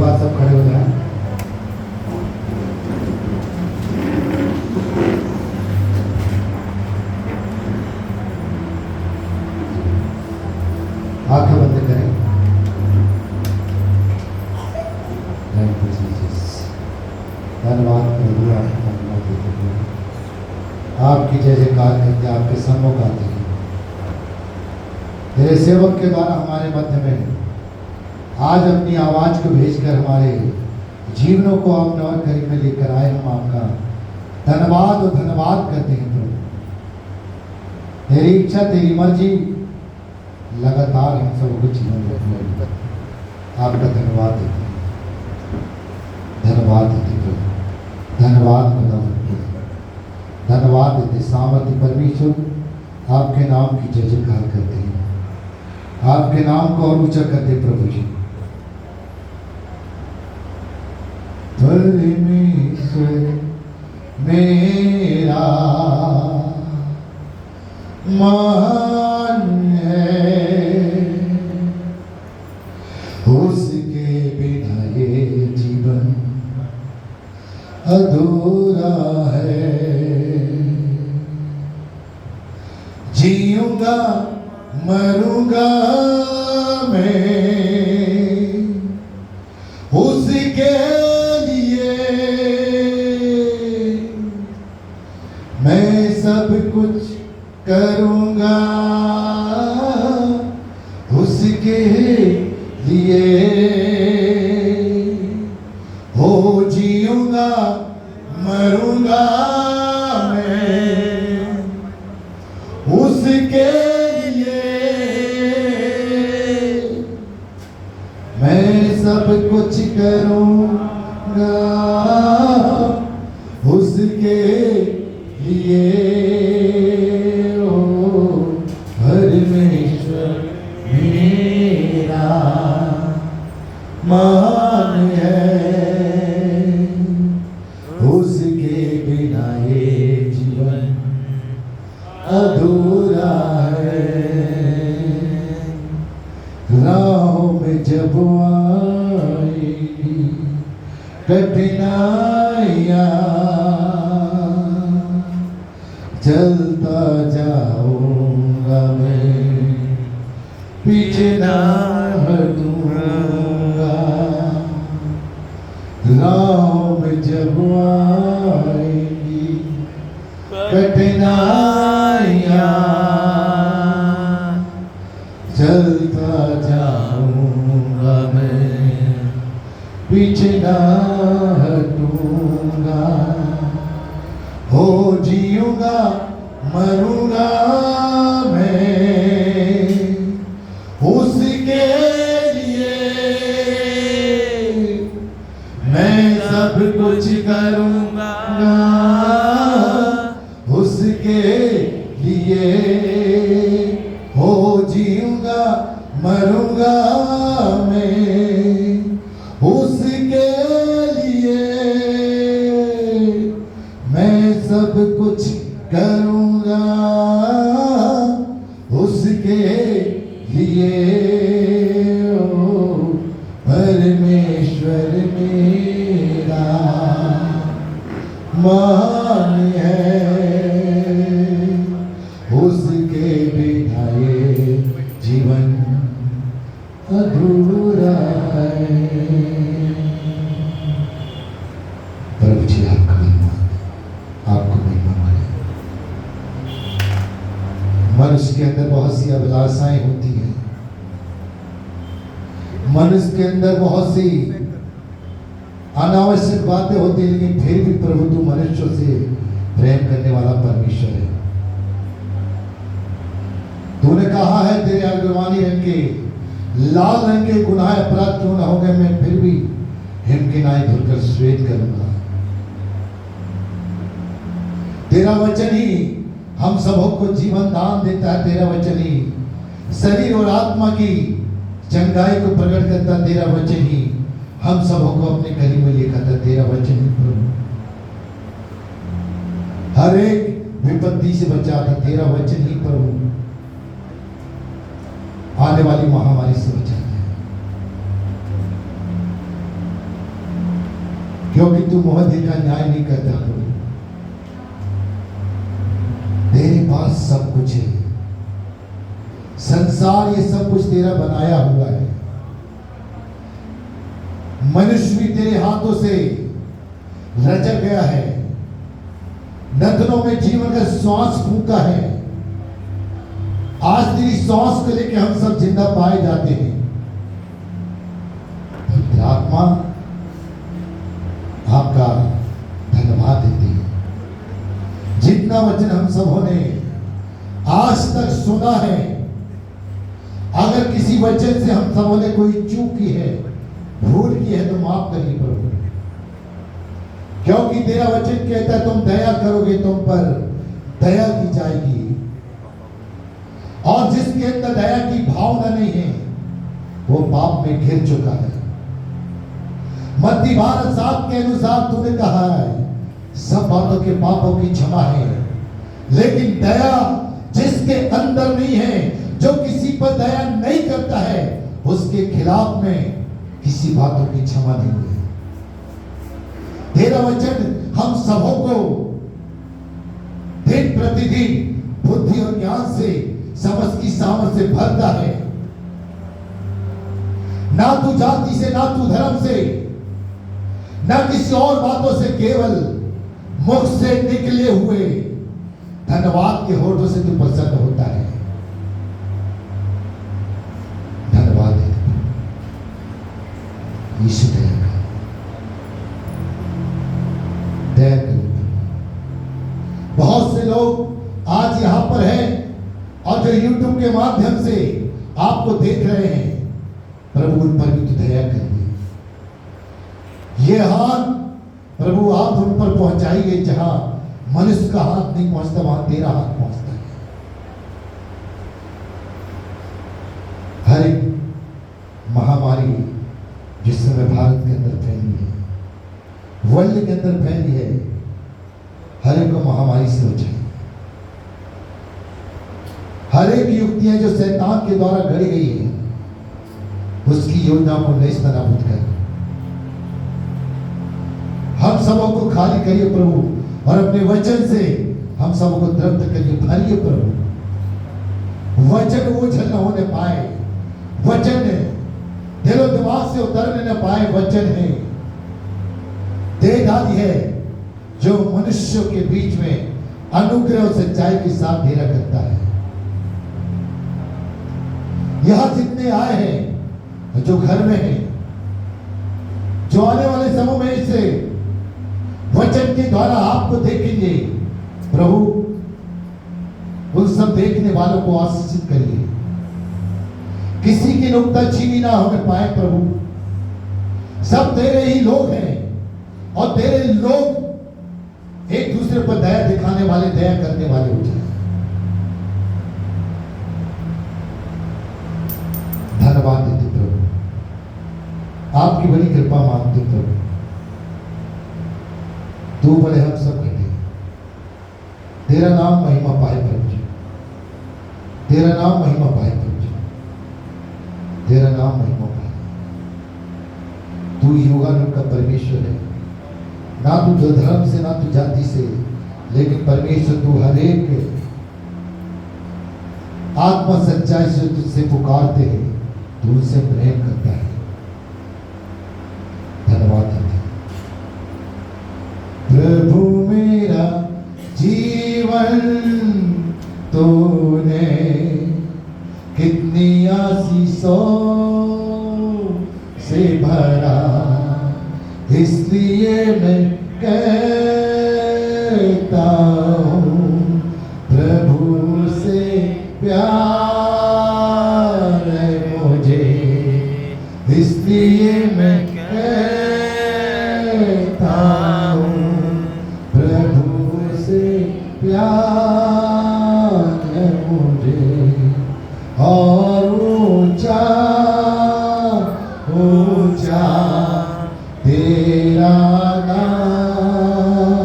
धन्यवाद। सब खड़े हो जाएं। आंखें बंद करें। धन्यवाद प्रभु, आपकी जय जयकार करके आपके सम्मुख आते हैं। तेरे सेवक के द्वारा हमारे मध्य में आज अपनी आवाज को भेजकर हमारे जीवनों को आपने और करीब में लेकर आए। हम आपका धन्यवाद और धन्यवाद करते हैं प्रभु। तेरी इच्छा तेरी मर्जी लगातार हम सबको जीवन में आपका धन्यवाद देते हैं। धन्यवाद देते प्रभु, धन्यवाद खुदा, धन्यवाद देते सामर्थ्य परमेश्वर। आपके नाम की जय जयकार करते हैं, आपके नाम को और ऊंचा करते प्रभु जी। परमेश्वर मेरा मान है, उसके बिना ये जीवन अधूरा है। जीऊंगा मरूंगा मैं उसके लिए, मैं सब कुछ करूंगा उसके लिए। हो जीऊंगा मरूंगा मैं उसके लिए, मैं सब कुछ करूंगा उसके लिए। ओ परमेश्वर मेरा मान है, उसके बिना ये जीवन अधूरा है। राहों में जब आएगी कठिनाइयाँ, चलता जाऊंगा मैं, पीछे ना हटूंगा। राहों में जब आएगी कठिनाइयाँ, चलता जाऊंगा मैं, पीछे ना हटूंगा। हो जीऊंगा मरूंगा मैं उसके लिए, मैं सब कुछ करूंगा उसके लिए। हो जीऊंगा मरूंगा मैं उसके लिए, मैं सब कुछ करूंगा उसके लिए। ओ परमेश्वर मेरा मान है, उसके बिना ये जीवन अधूरा है। प्रभु जी आपका महिमा, आपको महिमा मिले। मनुष्य के अंदर बहुत सी अभिलाषाएं होती हैं, मनुष्य के अंदर बहुत सी अनावश्यक बातें होती हैं, लेकिन फिर भी प्रभु तू मनुष्यों से प्रेम करने वाला परमेश्वर है। तूने कहा है तेरे अग्रवानी रंग के लाल रंग के गुनाह अपराध क्यों ना हो गए, मैं फिर भी हिमकिनाई धुलकर श्वेत करूंगा। तेरा वचन ही हम सबों को जीवन दान देता है, तेरा वचन ही शरीर और आत्मा की चंगाई को प्रकट करता, तेरा वचन ही हम सबों को अपने करीब में लेकर आता, तेरा वचन ही प्रभु हर एक विपत्ति से बचाता, तेरा वचन ही प्रभु आने वाली महामारी से बचाता है। क्योंकि तू मोहद्दे का न्याय नहीं करता प्रभु। तेरे पास सब कुछ है, संसार ये सब कुछ तेरा बनाया हुआ है। मनुष्य भी तेरे हाथों से रचा गया है, नथनों में जीवन का श्वास फूंका है। आज तेरी श्वास को लेकर हम सब जिंदा पाए जाते हैं। पवित्र आत्मा आपका धन्यवाद देती है। जितना वचन हम सबों ने आज तक सुना है, अगर किसी वचन से हम सबों ने कोई चूक की है, भूल की है, तो माफ करिए प्रभु। क्योंकि तेरा वचन कहता है तुम दया करोगे, तुम पर दया की जाएगी। और जिसके अंदर दया की भावना नहीं है, वो पाप में घिर चुका है। मत्ती 12:7 के अनुसार तूने कहा है सब बातों के पापों की क्षमा है, लेकिन दया जिसके अंदर नहीं है, जो किसी पर दया नहीं करता है, उसके खिलाफ में किसी बातों की क्षमा नहीं है। तेरा वचन हम सबों को दिन प्रतिदिन बुद्धि और ज्ञान से, समझ की सामर्थ्य से भरता है। ना तू जाति से, ना तू धर्म से, ना किसी और बातों से, केवल मुख से निकले हुए धन्यवाद के होठों से तू प्रसन्न होता है। धन्यवाद है यीशु। दया करो। बहुत से लोग आज यहां पर हैं और जो YouTube के माध्यम से आपको देख रहे हैं, प्रभु उन पर भी तो दया करिए। ये हाथ प्रभु आप उन पर पहुंचाइए, जहां मनुष्य का हाथ नहीं पहुंचता, वहां तेरा हाथ पहुंचता है। हर एक महामारी जिस समय भारत के अंदर फैली है, वर्ल्ड के अंदर फैली है, हर एक को महामारी से बचाए। हर एक युक्तियां जो शैतान के द्वारा गढ़ी गई है, उसकी योजना को नेस्तनाबूद कर हम सबों को खाली करिए प्रभु, और अपने वचन से हम सबों को तृप्त करिए, भरिए प्रभु। वचन ओझल न होने पाए, वचन दिलो दिमाग से उतरने न पाए। वचन है देहधारी है, जो मनुष्यों के बीच में अनुग्रह और सच्चाई के साथ डेरा करता है। यहां जितने आए हैं, जो घर में हैं, जो आने वाले समय में इसे वचन के द्वारा आपको देखेंगे, प्रभु उन सब देखने वालों को आशीषित करिए। किसी की नुक्ताचीनी ना होने पाए प्रभु। सब तेरे ही लोग हैं, और तेरे लोग एक दूसरे पर दया दिखाने वाले, दया करने वाले हो जाए। धन्यवाद देते प्रभु, आपकी बड़ी कृपा मांगते प्रभु। तू बड़े हम सब घटे, तेरा नाम महिमा पाए प्रभु जी, तेरा नाम महिमा पाए प्रभु जी, तेरा नाम महिमा पाए। तू युगानुग का परमेश्वर है, ना तू जो धर्म से, ना तू जाति से, लेकिन परमेश्वर तू हर एक आत्मा सच्चाई से तुझसे पुकारते हैं, तू उनसे प्रेम करता है। धन्यवाद देते हैं प्रभु। मेरा जीवन तूने कितनी आशीषों से भरा, इसलिए मैं कहता हूँ प्रभु से प्यार है मुझे, इसलिए मैं कहता हूँ प्रभु से प्यार है मुझे। और ऊंचा ऊंचा तेरा नाम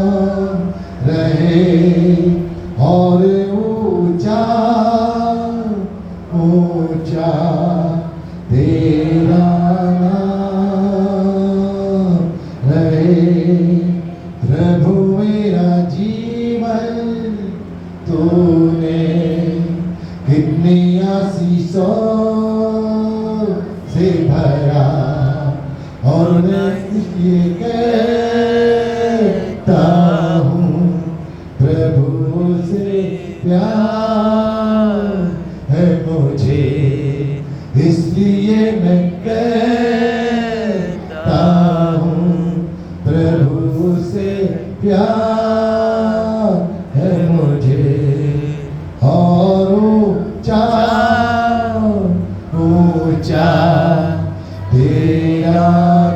ये कहता हूँ प्रभु से प्यार है मुझे, इसलिए मैं कहता हूँ प्रभु से प्यार है मुझे। और ऊंचा ऊंचा तेरा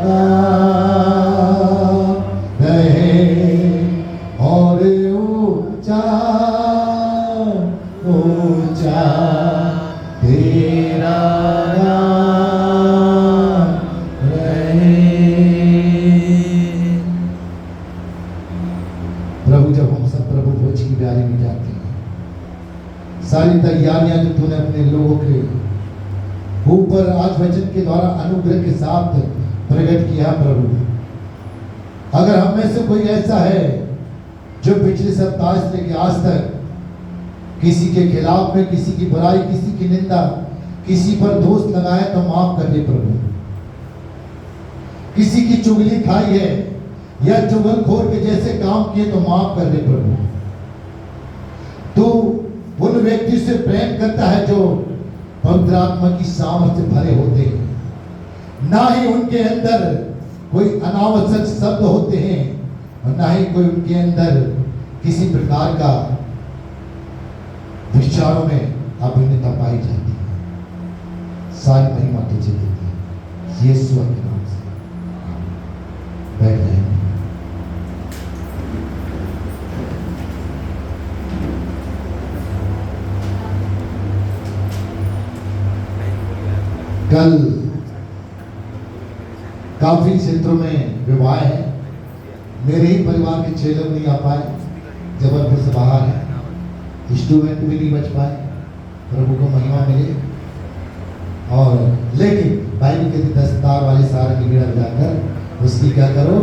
नाम रहे, और ऊंचा ऊंचा तेरा नाम रहे। प्रभु, जब हम सब प्रभु भोज की ब्यारी में जाते हैं, सारी तैयारियां जो तूने अपने लोगों के ऊपर आज वचन के द्वारा अनुग्रह के साथ प्रकट किया प्रभु, अगर हम में से कोई ऐसा है जो पिछले सप्ताह से लेकर आज तक किसी के खिलाफ में किसी की बुराई, किसी की निंदा, किसी पर दोष लगाए, तो माफ कर दे प्रभु। किसी की चुगली खाई है या चुगलखोर के जैसे काम किए, तो माफ कर दे प्रभु। तो उन व्यक्ति से प्रेम करता है जो पवित्र आत्मा की सामर्थ्य भरे होते हैं, ना ही उनके अंदर कोई अनावश्यक शब्द होते हैं और ना ही कोई उनके अंदर किसी प्रकार का विचारों में अभिन्नता पाई जाती है। सारी महिमा तुझे देती है यीशु के नाम से। बैठ जाएंगे। कल काफी क्षेत्रों में विवाह है, मेरे ही परिवार के 6 लोग नहीं आ पाए, जबलपुर से बाहर है, स्टूडेंट भी नहीं बच पाए, प्रभु को महिमा मिले। और लेकिन बाइबल कहती 10 तार वाली सारंग की बीड़ा बजाकर उसकी क्या करो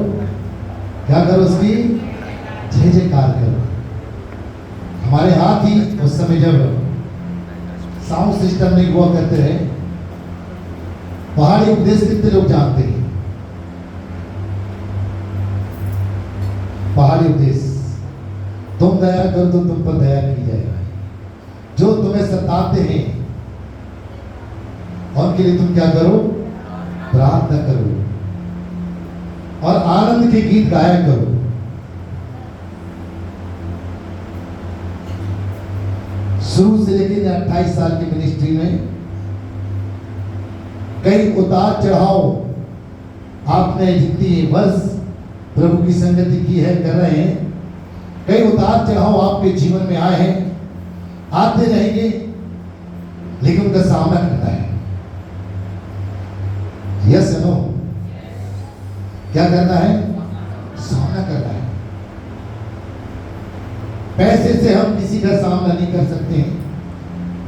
उसकी जय जयकार करो। हमारे हाथ ही उस समय जब साउंड सिस्टम नहीं हुआ करते रहे, पहाड़ी उपदेश कितने लोग जानते हैं? पहाड़ी उपदेश, तुम दया करो तो तुम पर दया की जाएगी, जो तुम्हें सताते हैं उनके लिए तुम क्या करो? प्रार्थना करो और आनंद के गीत गाया करो। शुरू से लेकर 28 साल की मिनिस्ट्री में कई उतार चढ़ाव आपने जितनी वर्ष प्रभु की संगति की है, कर रहे हैं, कई उतार चढ़ाव आपके जीवन में आए हैं, आते रहेंगे, लेकिन उनका सामना करना है। यस नो, क्या करना है? सामना करना है। पैसे से हम किसी का सामना नहीं कर सकते हैं,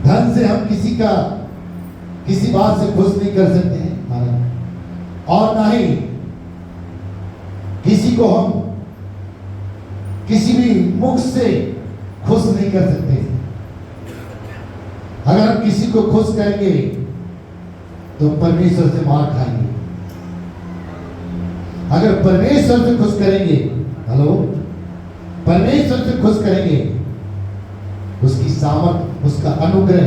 धन से हम किसी बात से खुश नहीं कर सकते हैं, और ना ही किसी को हम किसी भी मुख से खुश नहीं कर सकते। अगर हम किसी को खुश करेंगे तो परमेश्वर से मार खाएंगे। अगर परमेश्वर से खुश करेंगे, परमेश्वर से खुश करेंगे, उसकी सामर्थ, उसका अनुग्रह,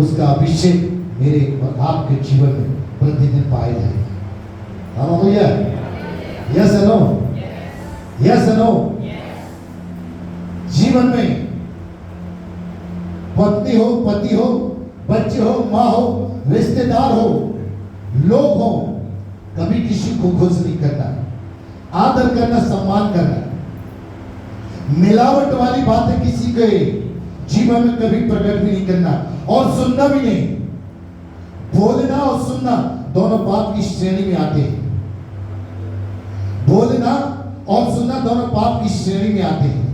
उसका अभिषेक मेरे और आपके जीवन में प्रतिदिन पाए जाएंगे। Hallelujah. Yes no, yes no. जीवन में पत्नी हो, पति हो, बच्चे हो, माँ हो, रिश्तेदार हो, लोग हो, कभी किसी को खुश नहीं करना, आदर करना, सम्मान करना, मिलावट वाली बातें किसी के जीवन में कभी प्रकट भी नहीं करना और सुनना भी नहीं। बोलना और सुनना दोनों पाप की श्रेणी में आते हैं। बोलना और सुनना दोनों पाप की श्रेणी में आते हैं।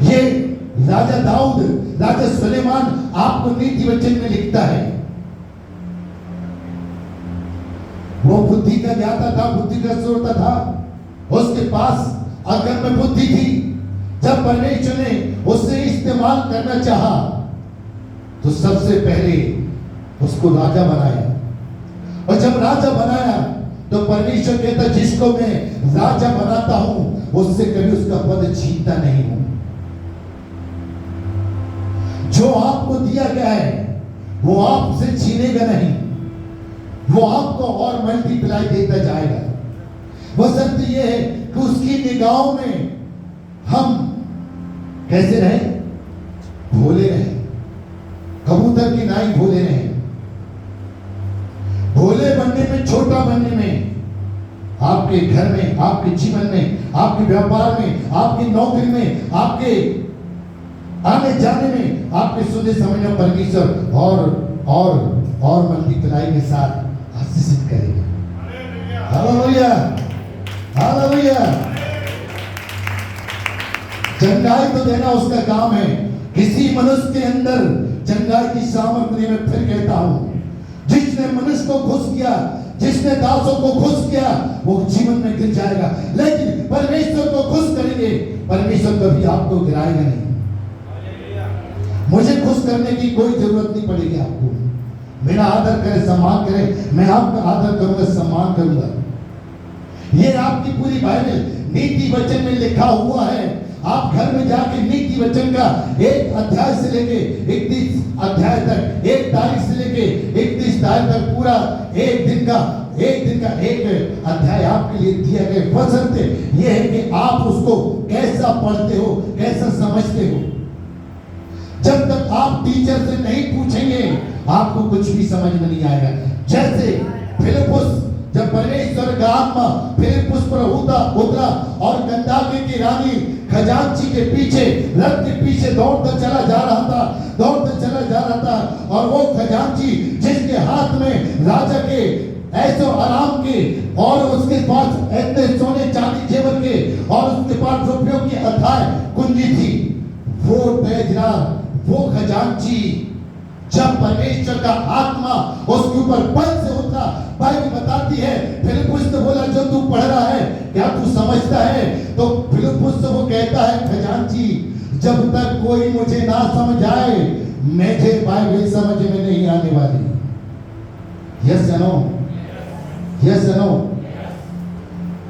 ये राजा दाऊद, राजा सुलेमान आपको नीति वचन में लिखता है। वो बुद्धि का ज्ञाता था, बुद्धि का श्रोता था, उसके पास अगर में बुद्धि थी। जब परमेश्वर ने उससे इस्तेमाल करना चाहा तो सबसे पहले उसको राजा बनाया, और जब राजा बनाया परमेश्वर कहता जिसको मैं राजा बनाता हूं उससे कभी उसका पद छीनता नहीं हूं। जो आपको दिया गया है वो आपसे छीनेगा नहीं, वो आपको और मल्टीप्लाई देता जाएगा। वसंत ये है कि उसकी निगाहों में हम कैसे रहे, भोले रहे, कबूतर की नाई भोले रहे। भोले बनने में, छोटा बनने में, आपके घर में, आपके जीवन में, आपके व्यापार में, आपकी नौकरी में, आपके आने जाने में, आपके सुनने समझने परमेश्वर और मल्टीप्लाई के साथ आशीषित करेगा। Hallelujah, hallelujah. चंगाई तो देना उसका काम है। किसी मनुष्य के अंदर चंगाई की सामर्थ्य में फिर कहता हूं, जिसने मनुष्य को खुश किया, जिसने दासों को खुश किया, वो जीवन में गिर जाएगा। लेकिन परमेश्वर को खुश करेंगे, परमेश्वर कभी आपको गिराएगा नहीं। मुझे खुश करने की कोई जरूरत नहीं पड़ेगी आपको। मेरा आदर करें, सम्मान करें, मैं आपका आदर करूंगा, सम्मान करूंगा। ये आपकी पूरी बाइबल नीति वचन में लिखा हुआ है। आप घर में जाके नीति वचन का 1 अध्याय से लेके 31 अध्याय तक, 1 तारीख से लेके 31 तारीख तक पूरा एक दिन का एक अध्याय आपके लिए दिया गया। बशर्ते ये है कि आप उसको कैसा पढ़ते हो, कैसा समझते हो। जब तक आप टीचर से नहीं पूछेंगे आपको कुछ भी समझ में नहीं आएगा। जैसे फिलिप्पुस, जब परमेश्वर का आत्मा फिलिप्पुस पर उतरा और कंदाके की रानी खजांची के पीछे, रथ के पीछे दौड़ता चला जा रहा था और वो खजांची जिसके हाथ में राजा के ऐसो आराम के और उसके पास इतने सोने चांदी जेवर के और उसके पास रुपयों की अथाह कुंजी थी, वो तेजरार, वो खजांची, जब परमेश्वर का आत्मा उसके ऊपर बल से उतरा, बाइबल बताती है फिलिप्पुस ने बोला जो तू पढ़ रहा है क्या तू समझता है? तो फिलिप्पुस से वो कहता है खजांची, जब तक कोई मुझे ना समझ आए मुझे बाइबल समझ में नहीं आने वाली। यस या नो? यस या नो?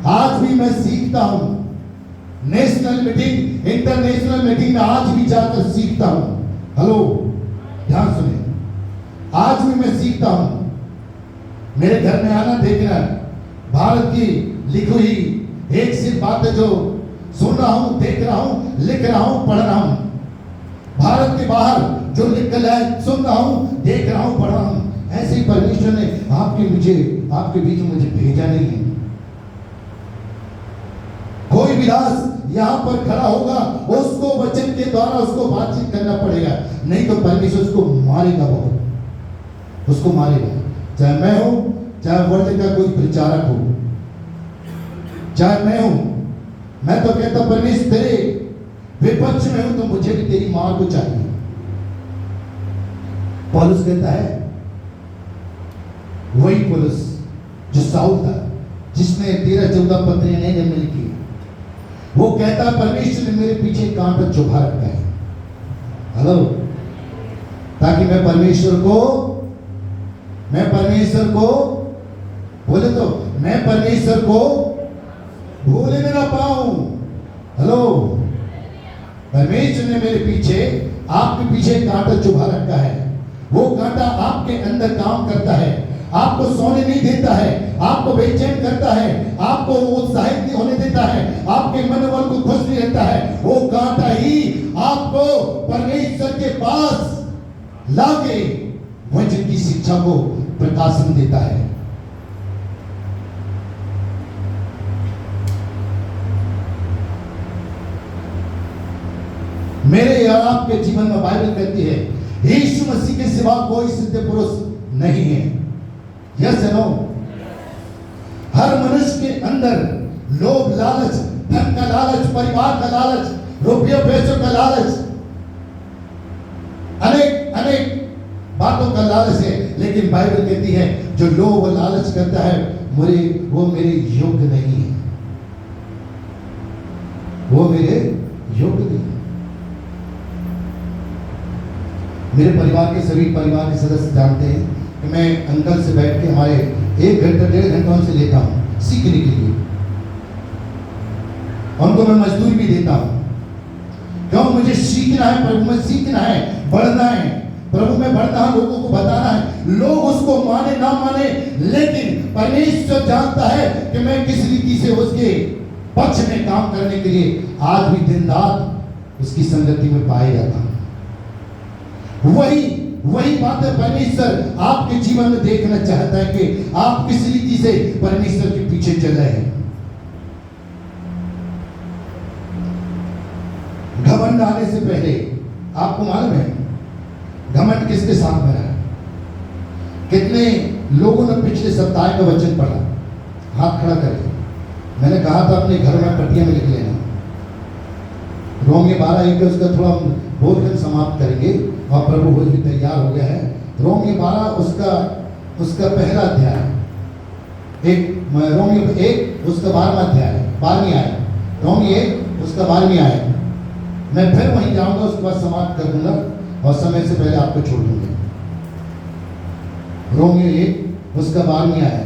आज भी मैं सीखता हूं, नेशनल मीटिंग, इंटरनेशनल मीटिंग में आज भी जाकर सीखता हूं। हेलो, ध्यान सुने, आज भी मैं सीखता हूं। मेरे घर में आना, देखना, भारत की लिखी हुई एक सिर्फ बातें जो सुन रहा हूं, देख रहा हूं, लिख रहा हूं, पढ़ रहा हूं। भारत के बाहर जो लिखल है सुन रहा हूं, देख रहा हूं, पढ़ रहा हूं। ऐसे ही परमेश्वर ने आपके बीच में मुझे भेजा नहीं है। कोई भी दास यहाँ पर खड़ा होगा, उसको वचन के द्वारा उसको बातचीत करना पड़ेगा, नहीं तो परमेश्वर उसको मारेगा, बहुत उसको मारेगा। चाहे मैं हूं, चाहे वर्ल्ड का कोई प्रचारक हो, चाहे मैं हूं, मैं तो कहता परमेश्वर तेरे विपक्ष में हूं तो मुझे भी तेरी मार को चाहिए। पौलुस कहता है, वही पौलुस जो साउल था, जिसने 13-14 पत्रियां नहीं लिखी, वो कहता परमेश्वर ने मेरे पीछे कांटा चुभा रखा है। हेलो, ताकि मैं परमेश्वर को बोले तो मैं परमेश्वर को भूले ना पाऊं। हेलो, परमेश्वर ने मेरे पीछे, आपके पीछे कांटा चुभा रखा है। वो कांटा आपके अंदर काम करता है, आपको सोने नहीं देता है, आपको बेचैन करता है, आपको उत्साहित नहीं होने देता है, आपके मनोबल को खुश नहीं रहता है। वो कांटा ही आपको परमेश्वर के पास लाके वचन की शिक्षा को प्रकाशन देता है। मेरे और आपके जीवन में बाइबल कहती है यीशु मसीह के सिवा कोई सिद्ध पुरुष नहीं है। यस या नो? हर मनुष्य के अंदर लोभ, लालच, धन का लालच, परिवार का लालच, रुपयों पैसों का लालच, अनेक बातों का लालच है। लेकिन बाइबल कहती है जो लोभ और लालच करता है वो मेरे योग्य नहीं है, वो मेरे योग्य नहीं है। मेरे परिवार के सभी परिवार के सदस्य जानते हैं कि मैं अंकल से बैठ के हमारे 1 घंटा 1.5 घंटा उनसे लेता हूँ सीखने के लिए, उनको मैं मजदूरी भी देता हूँ। क्यों? मुझे सीखना है, प्रभु में सीखना है, बढ़ना है, प्रभु में बढ़ना है, लोगों को बताना है। लोग उसको माने ना माने, लेकिन परमेश्वर जानता है कि मैं किस रीति से उसके पक्ष में काम करने के लिए आज भी दिन रात उसकी संगति में पाए जाता हूं। वही बातें परमेश्वर आपके जीवन में देखना चाहता है कि आप किस रीति से परमेश्वर के पीछे चल रहे हैं। घमंड आने से पहले आपको मालूम है घमंड किसके साथ में है? कितने लोगों ने पिछले सप्ताह का वचन पढ़ा? हाथ खड़ा करें। मैंने कहा था अपने घर में पट्टियां में लिख लेना। रोमियो 12:1 उसका थोड़ा बोधन समाप्त करेंगे और प्रभु भोज भी तैयार हो गया है। रोमियो 12 उसका पहला अध्याय, रोमियो 1 उसका 12वां अध्याय, 12वीं आयत। रोमियो 1 उसका 12वीं आयत। मैं फिर वहीं जाऊंगा, उसके बाद समाप्त कर दूंगा और समय से पहले आपको छोड़ दूंगा। रोमियो 1 उसका 12वीं आयत।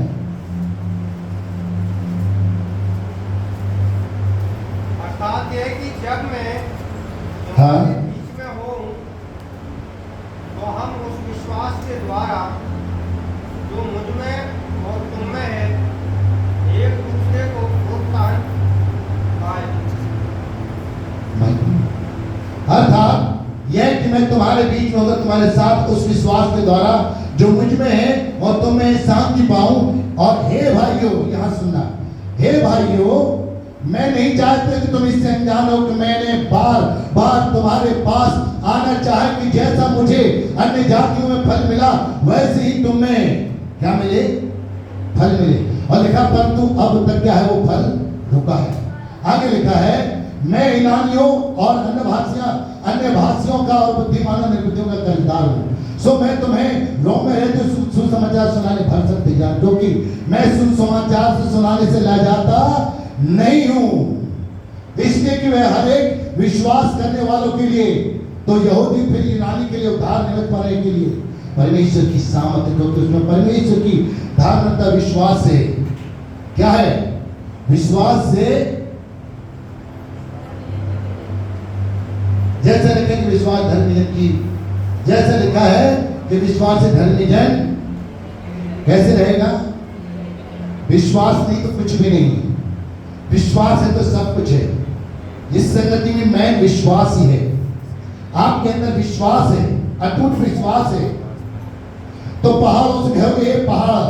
अर्थात यह कि जब मैं हाँ बीच में हूँ तो हम उस विश्वास के द्वारा जो मुझ में और तुम में है एक दूसरे को प्रोत्साहन पाए। अर्थात यह कि मैं तुम्हारे बीच में होकर तुम्हारे साथ उस विश्वास के द्वारा जो मुझ में है और तुम में शांति पाऊं। और हे भाइयों, यहां सुनना, हे भाइयों, मैं नहीं चाहता कि तुम इससे अनजान हो कि मैंने बार बार तुम्हारे पास आना चाहा कि जैसा मुझे अन्य जातियों में फल मिला वैसे ही तुम में क्या मिले? फल मिले। और लिखा परंतु अब तक क्या है? वो फल रुका है। आगे लिखा है, मैं यूनानियों और अन्य भाषियों का और बुद्धिमानों निर्बुद्धियों का कर्जदार हूँ। सो मैं तुम्हें रोम में रहते सुसमाचार सुनाने भर सकते जान, जो कि मैं सुसमाचार से सुनाने से ला जाता नहीं हूं, इसलिए कि वह हर एक विश्वास करने वालों के लिए, तो यहूदी फिर यूनानी के लिए उद्धार निमित्त पाने के लिए परमेश्वर की सामर्थ्य को, तो उसमें परमेश्वर की धारणता विश्वास से क्या है? विश्वास से, जैसा लिखा कि विश्वास धर्मी जन की, जैसा लिखा है कि विश्वास से धर्मी जन कैसे रहेगा? विश्वास नहीं तो कुछ भी नहीं। विश्वास है तो सब कुछ है। इस संगति में मैं विश्वास ही है। आपके अंदर विश्वास है, अटूट विश्वास है, तो पहाड़ों से कहोगे ये पहाड़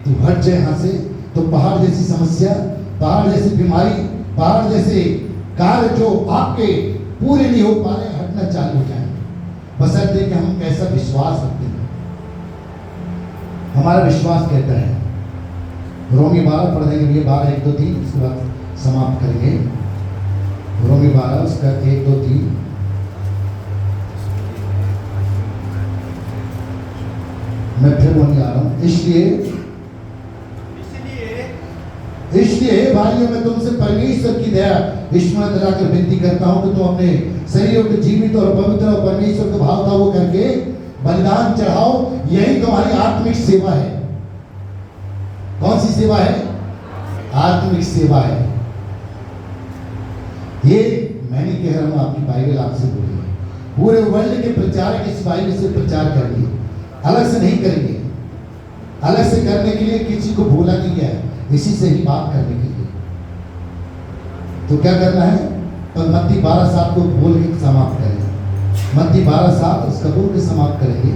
तू हट जाए यहां से, तो पहाड़ जैसी समस्या, पहाड़ जैसी बीमारी, पहाड़ जैसे कार्य जो आपके पूरे नहीं हो पा रहे हटना चालू हो जाए। बशर्ते कि हम कैसा विश्वास रखते हैं। हमारा विश्वास कहता है, रोमी 12 पढ़ देंगे भैया, 12 1 2 3, उसके बाद समाप्त करेंगे। रोमी 12 उसका 1 2 3। मैं फिर वहीं आ रहा हूं। इसलिए भाइयों, मैं तुमसे परमेश्वर की दया ईश्वर दिलाकर विनती करता हूं कि तुम अपने शरीरों को जीवित और पवित्र और परमेश्वर को भावता वो करके बलिदान चढ़ाओ। यही तुम्हारी आत्मिक सेवा है। कौन सी सेवा है? आत्मिक सेवा है। ये मैं नहीं कह रहा हूं, आपकी बाइबल आपसे बोल रही है। पूरे वर्ल्ड के प्रचारक इस बाइबल से प्रचार करेंगे, अलग से नहीं करेंगे। अलग से करने के लिए किसी को बोला नहीं गया है, इसी से ही बात करने के लिए। तो क्या करना है? तो मत्ती 12:7 को बोल के समाप्त करेंगे। मत्ती 12:7 उसका बोल के समाप्त करेंगे।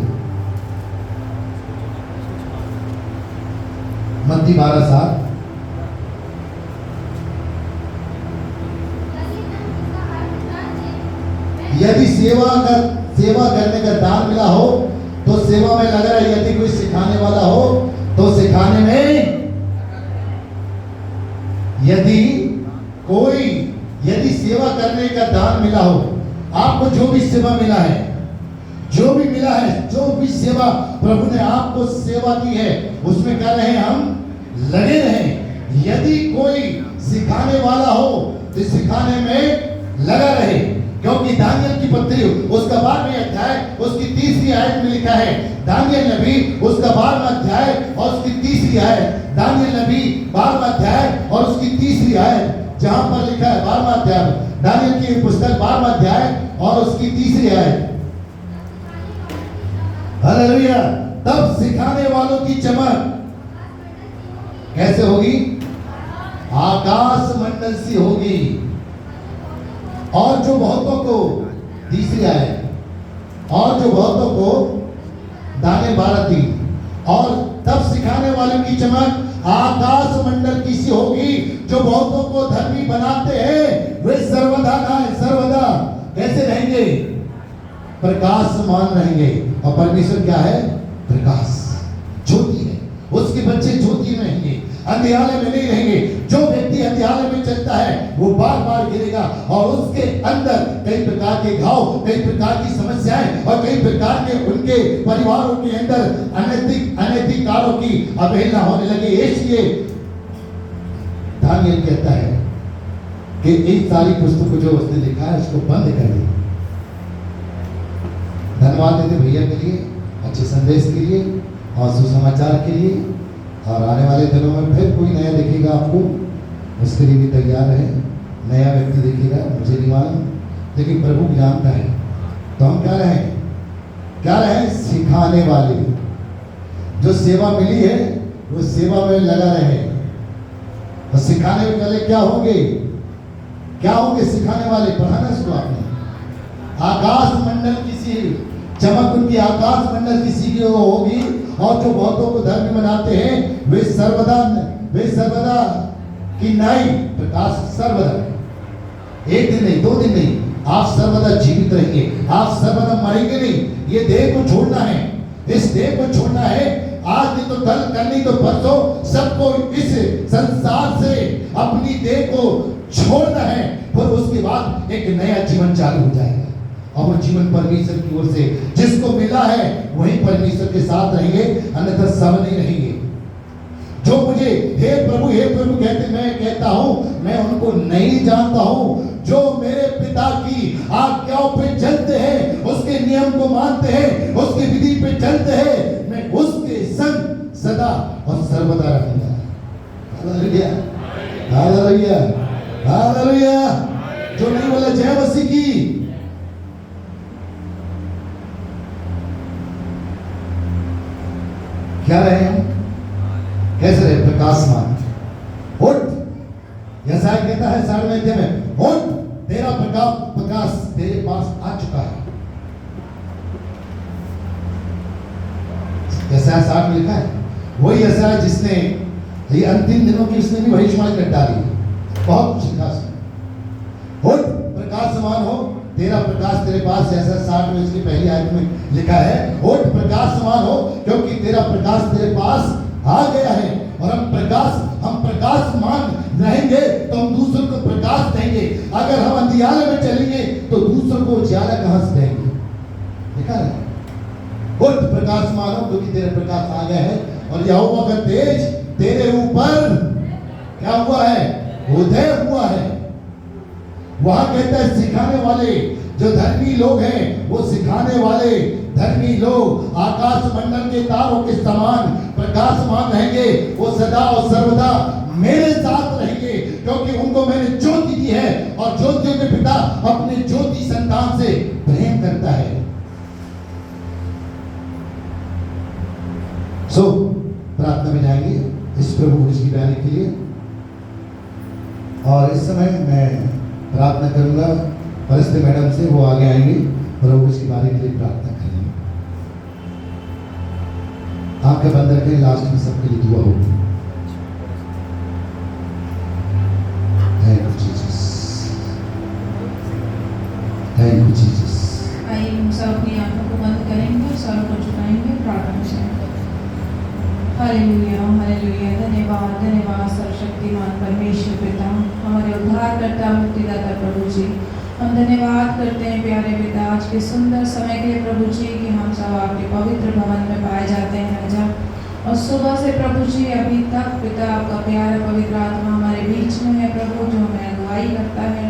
मत्ती 12:7। यदि सेवा करने का दान मिला हो तो सेवा में लगा रहे। यदि कोई सिखाने वाला हो तो सिखाने में, यदि सेवा करने का दान मिला हो, आपको जो भी सेवा मिला है, जो भी मिला है, जो भी सेवा प्रभु ने आपको सेवा दी है, उसमें कह रहे हैं हम लगे रहें। यदि कोई सिखाने वाला हो तो सिखाने में लगा रहे। क्योंकि दानियल की पत्री उसका 12वें अध्याय उसकी 3री आयत में लिखा है, दानियल नबी उसका 12वां अध्याय और उसकी 3री आयत, दानियल नबी 12वां अध्याय और उसकी 3री आयत, जहां पर लिखा है 12वां अध्याय दानियल की पुस्तक 12वां अध्याय और उसकी 3री आयत। हालेलुया। तब सिखाने वालों की चमक कैसे होगी? आकाश मंडल सी होगी, और जो बहुतों को 3री आयत, और जो बहुतों को दानियल 12:3, और तब सिखाने वालों की चमक आकाश मंडल की सी होगी, जो बहुतों को धर्मी बनाते हैं वे सर्वदा सर्वदा कैसे रहेंगे? प्रकाशमान रहेंगे। और परमेश्वर क्या है? प्रकाश, ज्योति है। उसके बच्चे ज्योति में रहेंगे, अंधियारे में नहीं रहेंगे। जो व्यक्ति अंधियारे में चलता है वो बार बार गिरेगा, और उसके अंदर कई प्रकार के घाव, कई प्रकार की समस्याएं और कई प्रकार के उनके परिवारों के अंदर अनैतिक कार्यों की अवहेलना होने लगी। इसलिए दानियल कहता है कि इन सारी पुस्तकों जो उसने लिखा है उसको बंद कर दे। धन्यवाद देते भैया के लिए, अच्छे संदेश के लिए और सुसमाचार के लिए। और आने वाले दिनों में फिर कोई नया दिखेगा आपको, उसके लिए भी तैयार है। नया व्यक्ति दिखेगा, मुझे नहीं मालूम, लेकिन प्रभु जानता है। तो हम क्या रहे? क्या रहे? सिखाने वाले। जो सेवा मिली है वो सेवा में लगा रहे, और सिखाने वाले क्या होंगे? क्या होंगे सिखाने वाले? पढ़ाना इसको आपने। आकाश मंडल किसी चमक उनकी आकाश मंडल किसी की होगी, और जो बहुतों को धर्मी बनाते हैं वे सर्वदा की नाई प्रकाश सर्वदा, एक दिन नहीं, 2 दिन नहीं, आप सर्वदा जीवित रहेंगे, आप सर्वदा मरेंगे नहीं। ये देह को छोड़ना है, इस देह को छोड़ना है। आज नहीं तो कल, कल नहीं तो परसों, सबको इस संसार से अपनी देह को छोड़ना है। फिर उसके बाद एक नया जीवन चालू हो जाएगा, और वो जीवन परमेश्वर की ओर से जिसको मिला है वही परमेश्वर के साथ रहेंगे, अन्यथा सब नहीं रहेंगे। जो मुझे हे प्रभु कहते, मैं कहता हूं मैं उनको नहीं जानता हूं। जो मेरे पिता की आज्ञाओं पे चलते हैं, उसके नियम को मानते हैं, उसके विधि पे चलते हैं, मैं उसके संग सदा और सर्वदा रहूंगा। Hallelujah, hallelujah, hallelujah. जो नहीं बोला जय मसीह की, क्या रहे हम? कैसे रहे? प्रकाशमान। उठ, यशायाह कहता है 7वें अध्याय में, उठ तेरा प्रकाश तेरे पास आ चुका है। यशायाह 7 में लिखा है, वही यशायाह जिसने ये अंतिम दिनों की उसने भी भविष्यवाणी कर डाली, बहुत कुछ लिखा उसने। उठ प्रकाशमान हो, तेरा प्रकाश तेरे पास, ऐसा 60 में इसकी पहली आयत में लिखा है, उठ प्रकाशमान हो क्योंकि तेरा प्रकाश तेरे पास आ गया है। और हम प्रकाशमान रहेंगे तो हम दूसरों को प्रकाश देंगे। अगर हम अंधियारे में चलेंगे तो दूसरों को उजाला कहां से देंगे? देखा है? उठ प्रकाशमान हो क्योंकि तेरा प्रकाश आ गया है, और यहोवा का तेज तेरे ऊपर क्या हुआ है? उदय हुआ है। वहां कहता है सिखाने वाले, जो धर्मी लोग हैं वो सिखाने वाले धर्मी लोग आकाश मंडल के तारों के समान प्रकाशमान रहेंगे। वो सदा और सर्वदा मेरे साथ रहेंगे, क्योंकि उनको मैंने ज्योति दी है, और ज्योतियों के पिता अपने ज्योति संतान से प्रेम करता है। सो प्रार्थना में जाएंगे इस प्रभु की बयानी के लिए, और इस समय मैं प्रार्थना करूंगा परिस्थिति मैडम से, वो आगे आएंगे प्रभु की बारी के लिए प्रार्थना करेंगे। आपके बंद रखें, लास्ट में सबके लिए दुआ होगी। Thank you Jesus, thank you Jesus. आइए हम सब अपनी आंखों को बंद करेंगे, सर को झुकाएंगे, प्रार्थना करेंगे। Hallelujah, hallelujah. धन्यवाद, धन्यवाद सर्वशक्तिमान परमेश्वर पिता, हमारे उद्धारकर्ता मुक्तिदाता प्रभु जी, हम धन्यवाद करते हैं प्यारे पिता आज के सुंदर समय के लिए प्रभु जी कि हम सब आपके पवित्र भवन में पाए जाते हैं राजा। और सुबह से प्रभु जी अभी तक पिता आपका प्यारा पवित्र आत्मा हमारे बीच में है प्रभु, जो हमें अगुवाई करता है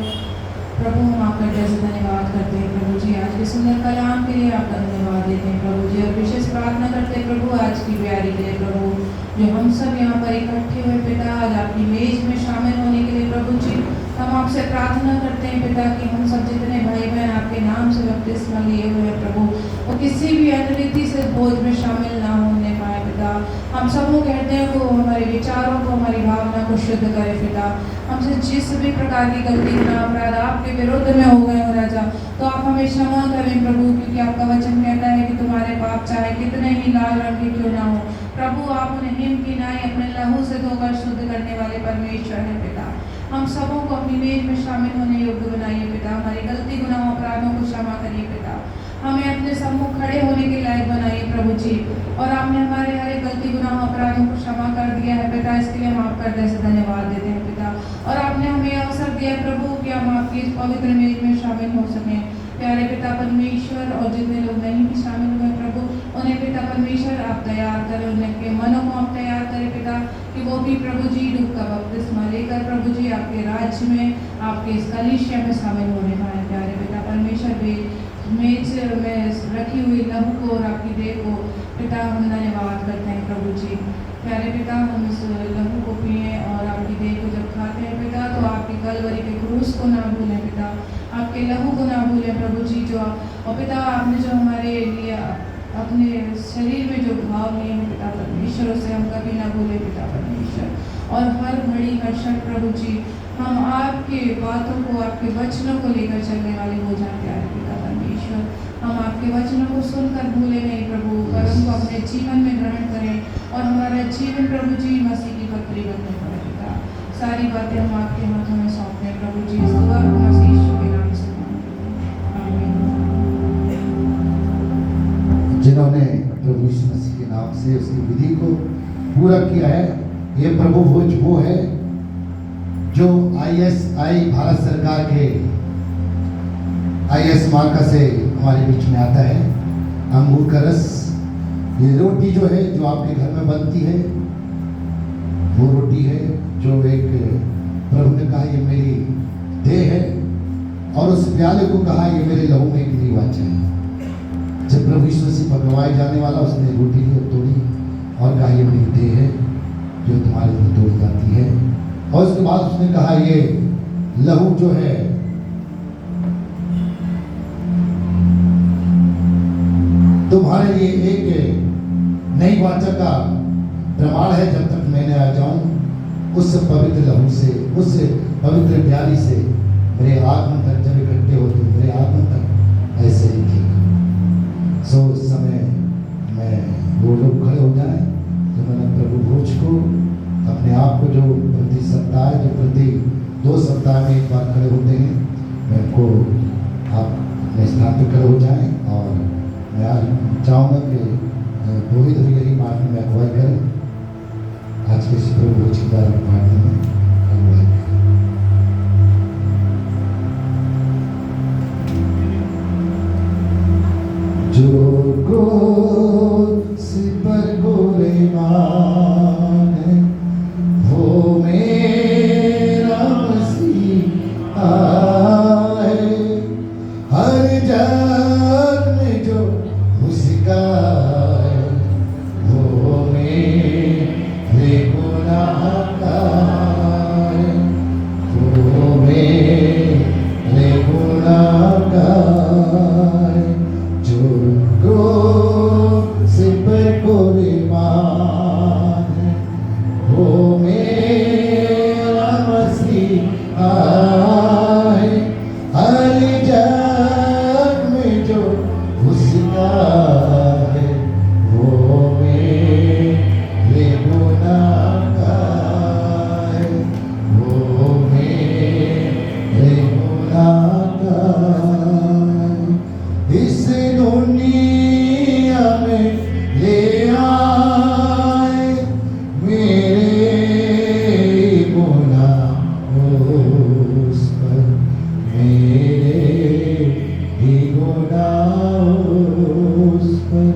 प्रभु। हम आपका कैसे धन्यवाद करते हैं प्रभु जी, आज के सुंदर कलाम के लिए आपका धन्यवाद देते हैं प्रभु जी। और विशेष प्रार्थना करते हैं प्रभु आज की प्यारी के लिए प्रभु, जो हम सब यहाँ पर इकट्ठे हुए पिता आज आपकी मेज में शामिल होने के लिए प्रभु जी, हम आपसे प्रार्थना करते हैं पिता कि हम सब जितने भाई बहन आपके नाम से बपतिस्मा लिए हुए हैं प्रभु, वो किसी भी अनरीति से बोझ में शामिल ना होने पाए पिता। हम सबों के हृदय को, हमारे विचारों को, हमारी भावना को शुद्ध करे पिता। हमसे जिस भी प्रकार की गलती गुनाह अपराध आपके विरुद्ध में हो गए हो राजा, तो आप हमें क्षमा करें प्रभु, क्योंकि आपका वचन कहता है कि तुम्हारे पाप चाहे कितने ही लाल रंग के क्यों ना हो प्रभु, आप उन्हें हिम की नाई अपने लहू से धोकर शुद्ध करने वाले परमेश्वर हैं पिता। हम सबों को अपनी मेज में शामिल होने योग्य बनाइए पिता, हमारी गलती गुनाह अपराधों को क्षमा करिए पिता, हमें अपने सम्मुख खड़े होने के लायक बनाइए प्रभु जी। और आपने हमारे हर एक गलती गुनाह अपराधों को क्षमा कर दिया है पिता, इसके लिए हम आपका हृदय से धन्यवाद देते हैं पिता। और आपने हमें अवसर दिया प्रभु कि हम आपकी इस पवित्र मेज में शामिल हो सकें प्यारे पिता परमेश्वर। और जितने लोग नहीं भी शामिल हुए प्रभु, उन्हें पिता परमेश्वर आप तैयार करें, उनके मनों को आप तैयार करें पिता, कि वो भी प्रभु जी डूब का बपतिस्मा लेकर प्रभु जी आपके राज्य में, आपके इस कलीसिया में शामिल होने पाए प्यारे पिता परमेश्वर। भी मेज में रखी हुई लहू को और आपकी देह को पिता हम धन्यवाद करते हैं प्रभु जी। प्यारे पिता हम इस लहू को पिए और आपकी देह को जब खाते हैं पिता, तो आपकी कलवरी के क्रूस को ना भूलें पिता, आपके लहू को ना भूलें प्रभु जी। जो और पिता आपने जो हमारे लिए अपने शरीर में जो भाव लिए हैं पिता परमेश्वर, उसे हम कभी ना भूलें पिता परमेश्वर। और हर घड़ी हर क्षण प्रभु जी हम आपके बातों को, आपके वचनों को लेकर चलने वाले हो जाते हैं पिता परमेश्वर। हम आपके वचनों को सुनकर भूले नहीं प्रभु, पर उनको अपने जीवन में ग्रहण करें और हमारा जीवन प्रभु जी मसीह की पत्री बनने पड़े पिता। सारी बातें हम आपके हाथों में सौंपते हैं प्रभु जी, इस दुआ को मसीह यीशु के नाम से आमीन। जिन्होंने प्रभु यीशु मसीह के नाम से उसकी विधि को पूरा किया है, ये प्रभु भोज वो है जो ISI भारत सरकार के IS मार्का से हमारे बीच में आता है। अंगूर का रस, ये रोटी जो है जो आपके घर में बनती है, वो रोटी है जो एक प्रभु ने कहा ये मेरी देह है, और उस प्याले को कहा ये मेरे लहू में एक नई वाचा है। जब प्रभु यीशु मसीह पकवाए जाने वाला, उसने रोटी ली, तोड़ी और कहा ये मेरी देह है जो तुम्हारे लिए तोड़ी जाती है। और उसके बाद उसने कहा ये लहू जो है तुम्हारे लिए एक नई वाचा का प्रमाण है, जब तक मैं न आ जाऊं उस पवित्र लहू से, उस पवित्र प्याली से मेरे आगमन तक जब इकट्ठे होते, मेरे आगमन तक ऐसे ही थे। सो उस समय मैं वो लोग खड़े हो जाए जिन्होंने प्रभु भोज को अपने आप को, जो प्रति सप्ताह, जो प्रति 2 सप्ताह में एक बार खड़े होते हैं, मैं उनको आप अपने स्थान पर खड़े हो जाएं। और मैं आज चाहूँगा कि रोहित भैया प्रार्थना में अगुवाई करें, आज के इस प्रभु भोज की प्रार्थना में अगुवाई करें। जो क्रूस पर गोरेमान वो मेरा मसीहा है, हर जग में जो उसका है वो मेरे गुनाह का है, वो मेरे गुनाह का है। जो क्रूस पर कुर्बान है वो मेरा मसीहा है, हर जग में जो उसका है वो मेरे गुनाह का है, वो मेरे गुनाह का है। इस दुनिया में ले आए मेरे गुनाह उस पर, मेरे ही गुनाह उस पर,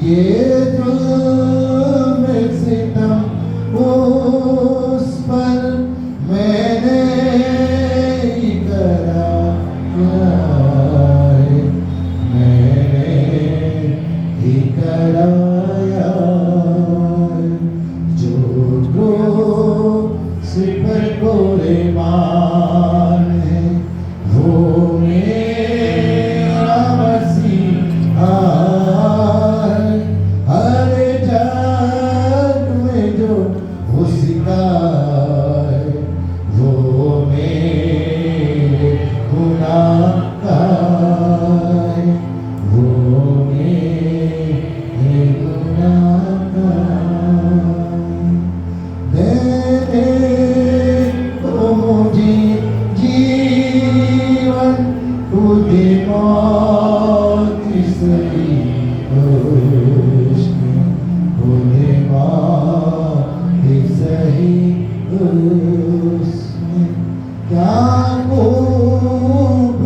ये जुल्म सितम उस पर मैंने ही करा। पर कुर्बान है, वो मेरा मसीहा है। हर जग में जो उसका है, वो मेरे गुनाह का है, वो मेरे गुनाह का है। दे तो मुझे जीवन, खुद मौत सही उसने, खुद मौत सही उसने। क्या खूब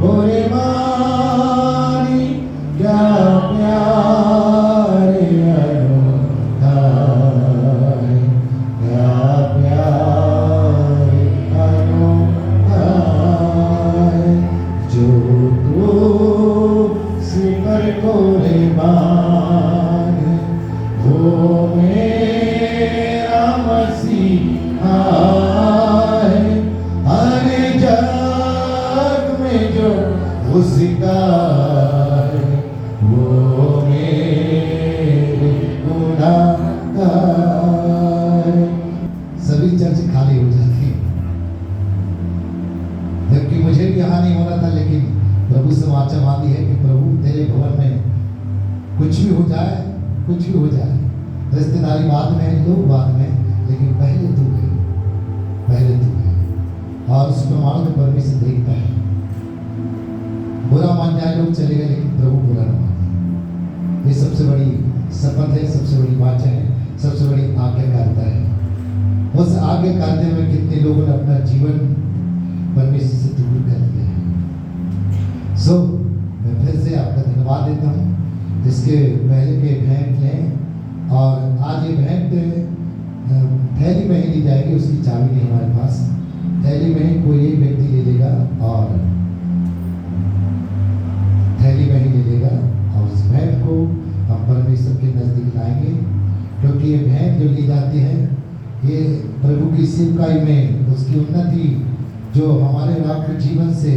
भोरे मारी, क्या प्यार अनोखा है, क्या प्यार अनोखा है, जो तू सिपर कुर्बान है, वो मेरा मसीहा है। हर जग में जो उसका है, वो मेरे गुनाह का है। सभी चर्च खाली हो जाती है, जबकि मुझे भी यहाँ नहीं होना था, लेकिन प्रभु से वाचा मांगी है कि प्रभु तेरे भवन में कुछ भी हो जाए, कुछ भी हो जाए, रिश्तेदारी बाद में, लोग बाद में, लेकिन पहले तू है, पहले तू है। और उस प्रमाण में परमेश्वर देखता है। बुरा मान जाए लोग चले गए, लेकिन प्रभु बुरा न माने। ये सबसे बड़ी शपथ है, सबसे बड़ी वाचा है, सबसे बड़ी आज्ञाकारिता है। उस आज्ञाकारिता में कितने लोगों ने अपना जीवन परमेश्वर से दूर कर दिया है। सो मैं फिर से आपका धन्यवाद देता हूँ। इसके पहले के भेंट लें, और आज ये भेंट थैली में ही ली जाएगी, उसकी चाबी नहीं हमारे पास। थैली में कोई एक व्यक्ति ले लेगा और थैली में ही ले लेगा, और उस भेंट को हम परमेश्वर के नजदीक लाएंगे, क्योंकि ये भेंट जो ली जाती है, ये प्रभु की सेवकाई में उसकी उन्नति, जो हमारे आपके जीवन से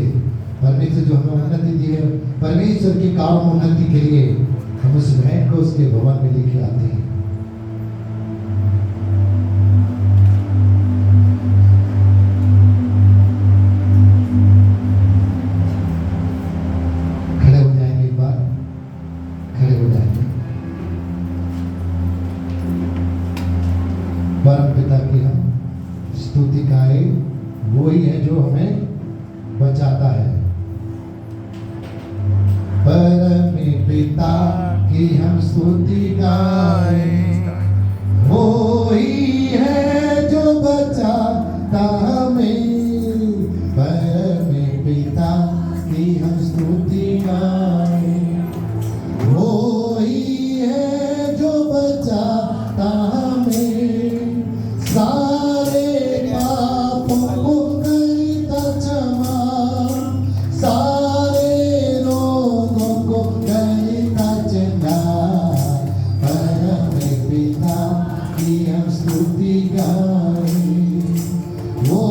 परमेश्वर जो हमें उन्नति दी है, परमेश्वर के काम उन्नति के लिए हम उस भेंट को उसके भवन में लेके आते हैं। खड़े हो जाएंगे, एक बार खड़े हो जाएंगे। परम पिता की हम स्तुति गाएं, वो ही है जो हमें बचाता है। परम पिता की हम स्तुति गाएं, वो ही है जो बचाता हमें। परम पिता की हम स्तुति गाएं, वो ही है जो बचाता हमें। सारे पापों को करता क्षमा, सारे रोगों को करता चंगा। परम पिता की हम स्तुति गाएं, वो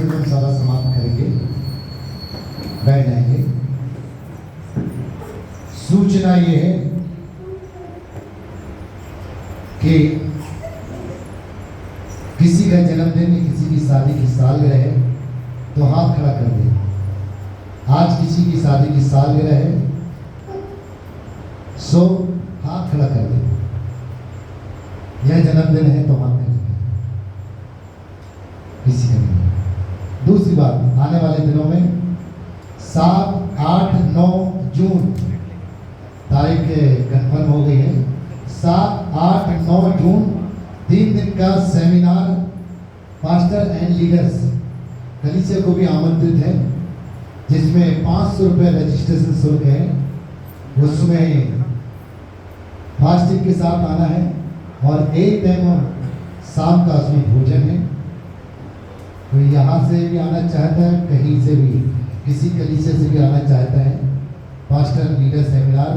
से हम सभा समाप्त करेंगे, बैठ जाएंगे। सूचना ये है कि किसी का जन्मदिन, किसी की शादी की सालगिरह है तो हाथ खड़ा कर दे। आज किसी की शादी की सालगिरह है, सो हाथ खड़ा कर दे। यह जन्मदिन है तो हाथ कर दे, किसी का नहीं। दूसरी बात, आने वाले दिनों में 7, 8, 9 जून तारीख कंफर्म हो गई है। 7, 8, 9 जून 3 दिन का सेमिनार पास्टर एंड लीडर्स कलीसिया को भी आमंत्रित है, जिसमें 500 रुपये रजिस्ट्रेशन शुल्क है। उसमें फास्टिंग के साथ आना है और एक टाइम शाम का उसमें भोजन है। तो यहाँ से भी आना चाहता है, कहीं से भी, किसी कलीसिया से भी आना चाहता है, पास्टर लीडर सेमिनार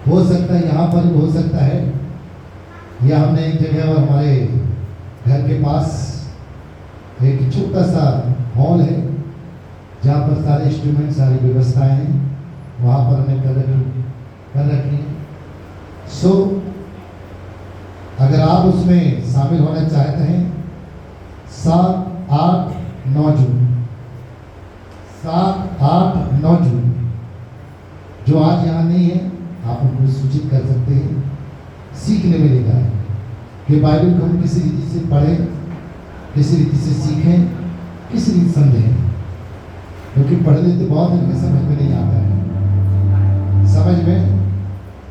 हो सकता है, यहाँ पर भी हो सकता है, या हमने एक जगह और हमारे घर के पास एक छोटा सा हॉल है जहाँ पर सारे इंस्ट्रूमेंट, सारी व्यवस्थाएं हैं, वहाँ पर हमने कर रखी है। सो अगर आप उसमें शामिल होना चाहते हैं, 7, 8, 9 जून 7, 8, 9 जून, जो आज यहाँ नहीं है आप उनको सूचित कर सकते हैं। सीखने मिलेगा कि बाइबल को हम किसी रीति से पढ़ें, किसी रीति से सीखें, किसी रीति समझें, क्योंकि पढ़ लेते बहुत इनके समझ में नहीं आता है। समझ में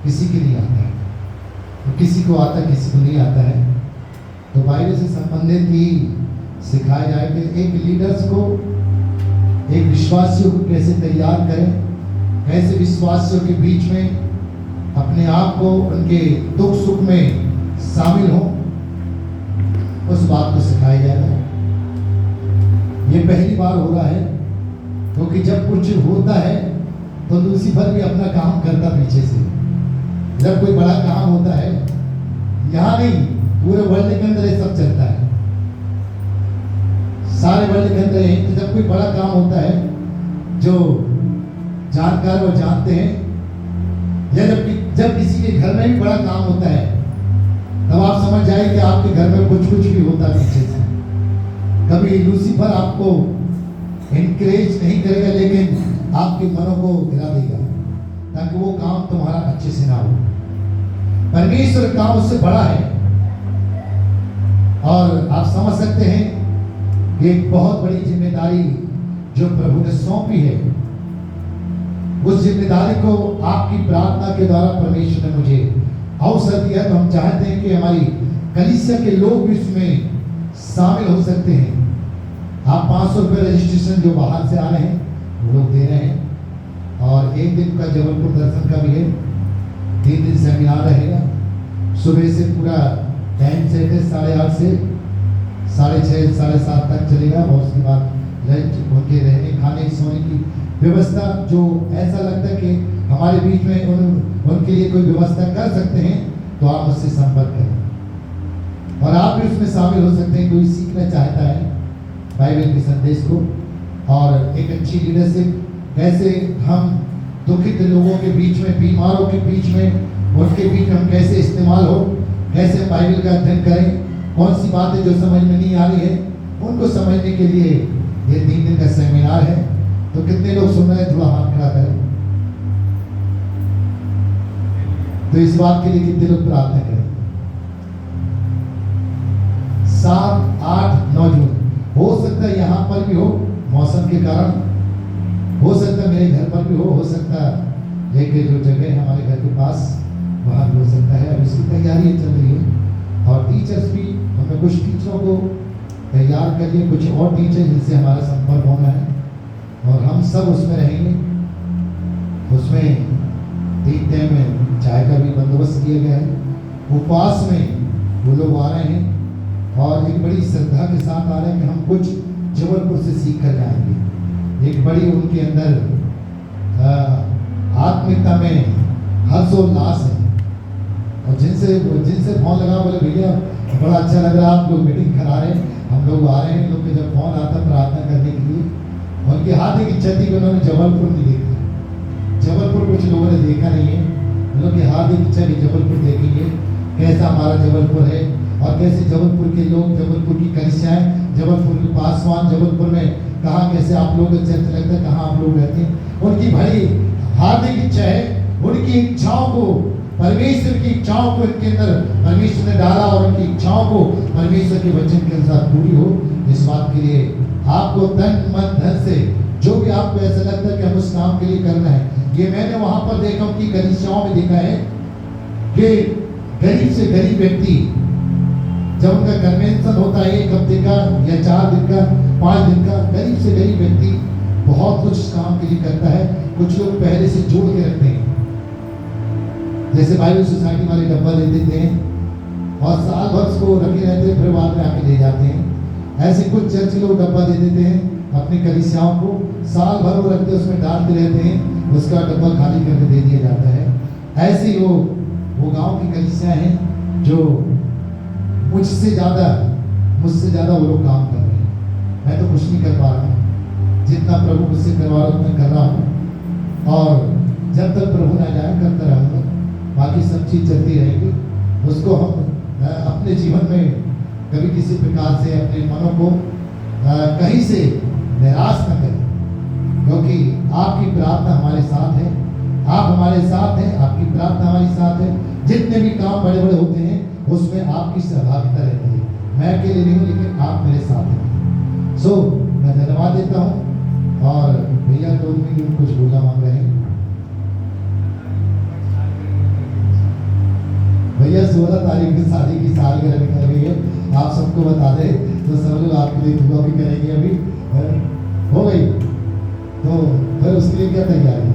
किसी की नहीं आता है, तो किसी को आता, किसी को नहीं आता है। तो बाइबल से संबंधित ही सिखाया जाए कि एक लीडर्स को, एक विश्वासियों को कैसे तैयार करें, कैसे विश्वासियों के बीच में अपने आप को उनके दुख सुख में शामिल हो, उस बात को सिखाया जाएगा। ये पहली बार हो रहा है, क्योंकि जब कुछ होता है तो लूसीफर भी अपना काम करता पीछे से। जब कोई बड़ा काम होता है, यहाँ नहीं, पूरे वर्ल्ड के अंदर ये सब चलता है, सारे वर्ल्ड के अंदर यही। तो जब कोई बड़ा काम होता है, जो जानकार वो जानते हैं, या जब किसी के घर में भी बड़ा काम होता है, तब आप समझ जाए कि आपके घर में कुछ भी होता है पीछे से। कभी लूसीफर आपको इनकरेज नहीं करेगा, लेकिन आपके मनों को गिरा देगा, ताकि वो काम तुम्हारा अच्छे से ना हो। परमेश्वर का काम उससे बड़ा है, और आप समझ सकते हैं कि एक बहुत बड़ी जिम्मेदारी जो प्रभु ने सौंपी है, उस जिम्मेदारी को आपकी प्रार्थना के द्वारा परमेश्वर ने मुझे अवसर दिया। तो हम चाहते हैं कि हमारी कलीसिया के लोग भी इसमें शामिल हो सकते हैं। आप 500 रुपये रजिस्ट्रेशन जो बाहर से आ रहे हैं वो लोग दे रहे हैं, और एक दिन का जबलपुर दर्शन का भी है। 3 दिन सेमिनार रहेगा, सुबह से पूरा टाइम सेट है, 8:30 से 6:30, 7:30 तक चलेगा, और उसके बाद लंच, उनके रहने, खाने, सोने की व्यवस्था। जो ऐसा लगता है कि हमारे बीच में उनके लिए कोई व्यवस्था कर सकते हैं, तो आप उससे संपर्क करें, और आप भी उसमें शामिल हो सकते हैं। कोई सीखना चाहता है बाइबल के संदेश को, और एक अच्छी लीडरशिप, कैसे हम दुखित लोगों के बीच में, बीमारों के बीच में, उनके बीच में हम कैसे इस्तेमाल हो, कैसे बाइबल का अध्ययन करें, कौन सी बातें जो समझ में नहीं आ रही है उनको समझने के लिए ये 3 दिन का सेमिनार है। तो कितने लोग सुन रहे हैं, थोड़ा हाथ खड़ा करें। तो इस बात के लिए कितने लोग प्रार्थना करें? 7, 8, 9 जून हो सकता है यहाँ पर भी हो, मौसम के कारण हो सकता है, मेरे घर पर भी हो सकता है एक जो जगह है हमारे घर के पास, वहाँ भी हो सकता है। अब इसकी तैयारी चल रही है, और टीचर्स भी, हमें कुछ टीचरों को तैयार कर लिए, कुछ और टीचर जिनसे हमारा संपर्क होना है, और हम सब उसमें रहेंगे। उसमें 3 टाइम में चाय का भी बंदोबस्त किया गया है। उपवास में वो लोग आ रहे हैं, और एक बड़ी श्रद्धा के साथ आ रहे हैं कि हम कुछ जबलपुर से सीख कर जाएंगे। एक बड़ी उनके अंदर आत्मिकता में हर्षोल्लास है, और जिनसे जिनसे फोन लगा बोले भैया बड़ा अच्छा लग रहा है, आप लोग मीटिंग करा रहे हैं, हम लोग आ रहे हैं। लोग के जब फोन आता प्रार्थना करने के लिए, उनकी हाथ की इच्छा थी कि उन्होंने जबलपुर नहीं देखा। जबलपुर कुछ लोगों ने देखा नहीं है, उन लोग की हाथ की इच्छा की जबलपुर देखेंगे, कैसा हमारा जबलपुर है और कैसे जबलपुर के लोग, जबलपुर की कलिसियाएं, जबलपुर के पासवान, जबलपुर में कहाँ कैसे आप लोग चर्च लगता है, कहाँ आप लोग रहते हैं। उनकी बड़ी हार्दिक इच्छा है, उनकी इच्छाओं को, परमेश्वर की इच्छाओं को इनके अंदर परमेश्वर ने डाला और उनकी इच्छाओं को परमेश्वर के वचन के अनुसार पूरी हो। इस बात के लिए आपको तन मन धन से जो भी आपको ऐसा लगता है कि हम उस काम के लिए करना है, ये मैंने वहां पर देखा, उनकी कलीसियाओं में देखा है कि गरीब से गरीब व्यक्ति जब उनका कन्वेंशन होता है 1 हफ्ते का या 4 दिन का, 5 दिन का, गरीब से गरीब व्यक्ति बहुत कुछ इस काम के लिए करता है। कुछ लोग पहले से जोड़ के रखते हैं, जैसे बाइबल सोसाइटी वाले डब्बा दे देते हैं और साल भर उसको रखे रहते हैं, फिर बाद में आके ले जाते हैं। ऐसे कुछ चर्च लोग डब्बा दे देते हैं अपनी कलीसियाओं को, साल भर वो रखते हैं, उसमें डालते रहते हैं, उसका डब्बा खाली करके दे दिया जाता है। ऐसे ही वो गांव की कलीसियां हैं जो मुझसे ज़्यादा वो लोग काम कर रहे हैं। मैं तो कुछ नहीं कर पा रहा हूँ, जितना प्रभु मुझसे करवा रहा हूँ मैं कर रहा हूँ, और जब तक प्रभु ना जाए करता रहूँगा। बाकी सब चीज़ चलती रहेगी। उसको हम अपने जीवन में कभी किसी प्रकार से अपने मनों को कहीं से निराश न करें, क्योंकि आपकी प्रार्थना हमारे साथ है, आप हमारे साथ हैं, आपकी प्रार्थना हमारे साथ है। जितने भी काम बड़े बड़े होते हैं उसमें आपकी सहभागिता रहती है। मैं अकेले नहीं हूँ, लेकिन आप मेरे साथ हैं। सो मैं धन्यवाद देता हूँ। और भैया 2 मिनट कुछ बोलना मांग रहे हैं। भैया 16 तारीख की शादी की सालगिरह निकल गई है, आप सबको बता दें तो सब लोग आपके लिए दुआ भी करेंगे। अभी हो गई तो फिर उसके लिए क्या तैयारी?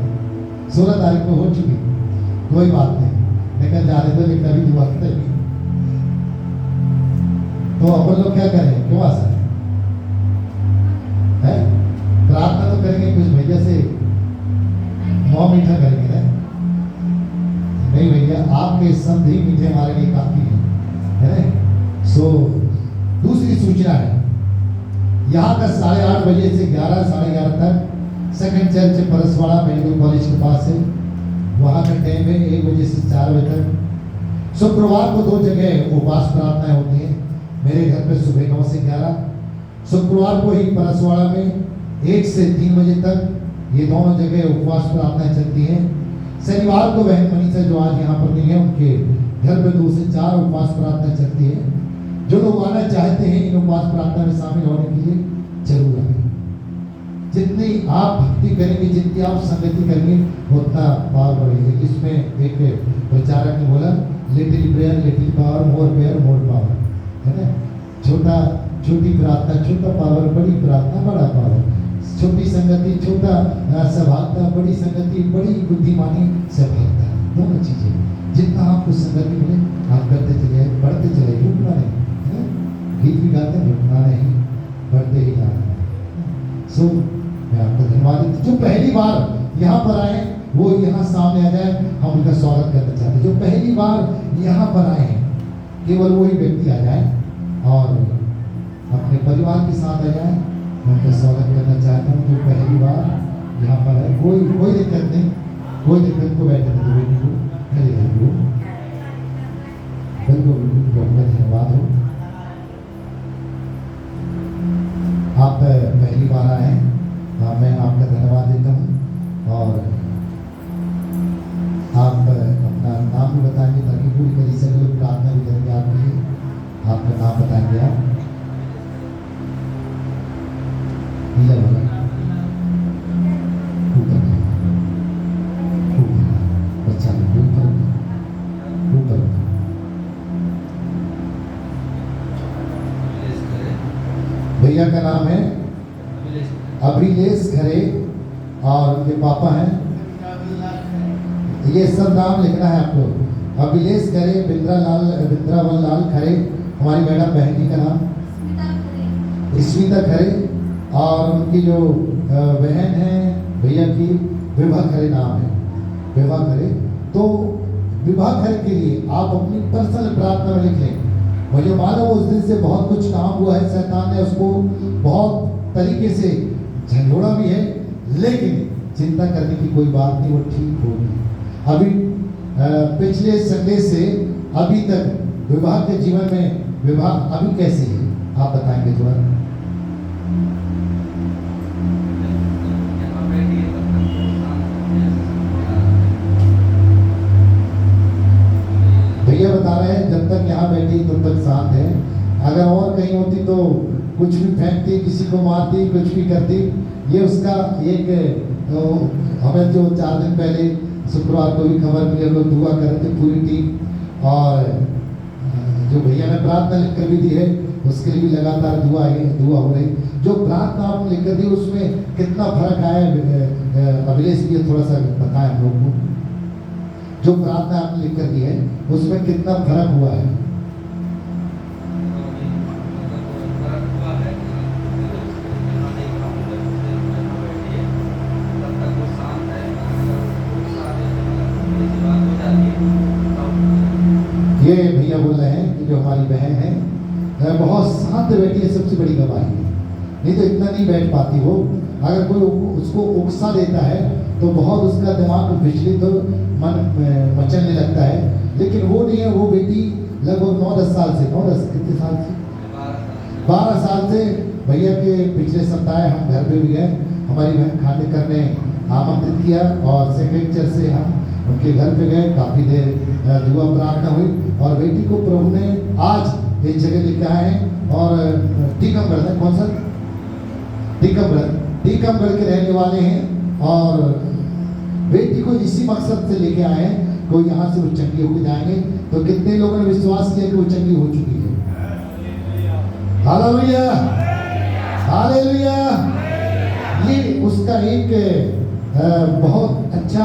16 तारीख को हो चुकी, कोई बात नहीं, निकल जाने दो, लेकिन अभी दुआ करेंगे। तो अपन लोग क्या करें, क्यों आशा है? प्रार्थना तो करेंगे, कुछ भैया से मुँह मीठा करेंगे ना? नहीं भैया, आपके शब्द ही मीठे हमारे लिए काफी है ना? सो दूसरी सूचना है, यहाँ का 8:30 बजे से 11 साढ़े 11 तक second church Paraswada medical college के पास है, वहाँ का टाइम है 1 बजे से 4 बजे तक। शुक्रवार को 2 जगह उपवास प्रार्थनाएं होती हैं। मेरे घर पे सुबह 9 से 11, शुक्रवार को ही परसवाड़ा में 1 से 3 बजे तक, ये दोनों जगह उपवास प्रार्थनाएं चलती हैं। शनिवार को बहन मनीषा जो आज यहाँ पर नहीं है, उनके घर पे 2 से 4 उपवास प्रार्थना चलती है। जो लोग आना चाहते हैं इन उपवास प्रार्थना में शामिल होने के लिए जरूर आए। जितनी आप भक्ति करेंगे, जितनी आप संगति करेंगे, उतना पावर बढ़ेगी। इसमें एक प्रचारक ने बोला, लिटिल प्रेयर लिटिल पावर, मोर प्रेयर मोर पावर, है ना? छोटी प्रार्थना छोटा पावर, बड़ी प्रार्थना बड़ा पावर, छोटी संगति छोटा सभागता, बड़ी संगति बड़ी बुद्धिमानी सभागता, दोनों चीजें। जितना आपको संगति मिले आप करते चले, बढ़ते चले, रुकना नहीं, है ना? गीत भी गाते हैं, रुकना नहीं, बढ़ते ही जाना। सो मैं आपको धन्यवाद देता हूं। जो पहली बार यहाँ पर आए वो यहाँ सामने आ जाए, हम उनका स्वागत करना चाहते हैं। जो पहली बार यहाँ पर आए हैं केवल वही व्यक्ति आ जाए और अपने परिवार के साथ आ जाए, मैं उनका स्वागत करना चाहता हूँ। जो पहली बार यहाँ पर है, कोई दिक्कत नहीं, कोई दिक्कत को बैठे नहीं, बिल्कुल बहुत धन्यवाद हो। आप पहली बार आए हैं, मैं आपका धन्यवाद देता हूँ। और आप अपना नाम भी बताएंगे ताकि पूरी कली से लोग प्रार्थना भी करेंगे आपके लिए। आपका नाम बताएंगे आप? बच्चा ऊपर भैया का नाम है अभिलेश खरे और उनके पापा हैं, ये सब नाम लिखना है आपको। अभिलेश खरे, बिंद्रावन लाल खरे, हमारी मैडम बहन जी का नाम स्मिता खरे, और उनकी जो बहन है भैया की विभा खरे नाम है, विभा खरे। तो विवाह घर के लिए आप अपनी पर्सनल प्रार्थना में लिख लें। मुझे मालूम उस दिन से बहुत कुछ काम हुआ है, शैतान ने उसको बहुत तरीके से झंझोड़ा भी है, लेकिन चिंता करने की कोई बात नहीं, वो ठीक होगी। अभी पिछले संडे से अभी तक विवाह के जीवन में विवाह अभी कैसे है, आप बताएंगे थोड़ा। भैया बता रहे हैं जब तक यहाँ बैठी तब तक शांत है, अगर और कहीं होती तो कुछ भी फेंकती, किसी को मारती, कुछ भी करती। ये उसका एक हमें जो 4 दिन पहले शुक्रवार को भी खबर मिली, हम लोग दुआ कर रहे थे पूरी टीम, और जो भैया ने प्रार्थना लिख कर भी दी है उसके लिए भी लगातार दुआ हो रही। जो प्रार्थना आपने लिख कर दी उसमें कितना फर्क आया है, अभिलेष भी थोड़ा सा बताएं हम लोग को। जो प्रार्थना आपने लिख कर दी है उसमें कितना फर्क हुआ है? ये भैया बोल रहे हैं कि जो हमारी बहन है बहुत शांत बैठी है, सबसे बड़ी गवाही है। नहीं तो इतना नहीं बैठ पाती वो, अगर कोई उसको उकसा देता है तो बहुत उसका दिमाग विचलित तो मन मचलने लगता है, लेकिन वो नहीं है। वो बेटी लगभग 9-10 साल से, 9-10 कितने साल से, 12 साल से भैया के पिछले सप्ताह हम घर पे भी गए, हमारी बहन खाने करने आमंत्रित किया और सेकेंड चर्च से हम उनके घर पे गए, काफ़ी देर दुआ प्रार्थना हुई और बेटी को प्रभु ने आज एक जगह लेके आए हैं। और टीकमगढ़, कौन सा टीकमगढ़ के रहने वाले हैं, और बेटी को इसी मकसद से लेके आए हैं कोई यहाँ से वो चंगी होकर जाएंगे। तो कितने लोगों ने विश्वास किया कि वो चंगी हो चुकी है? Hallelujah, hallelujah. ये उसका एक बहुत अच्छा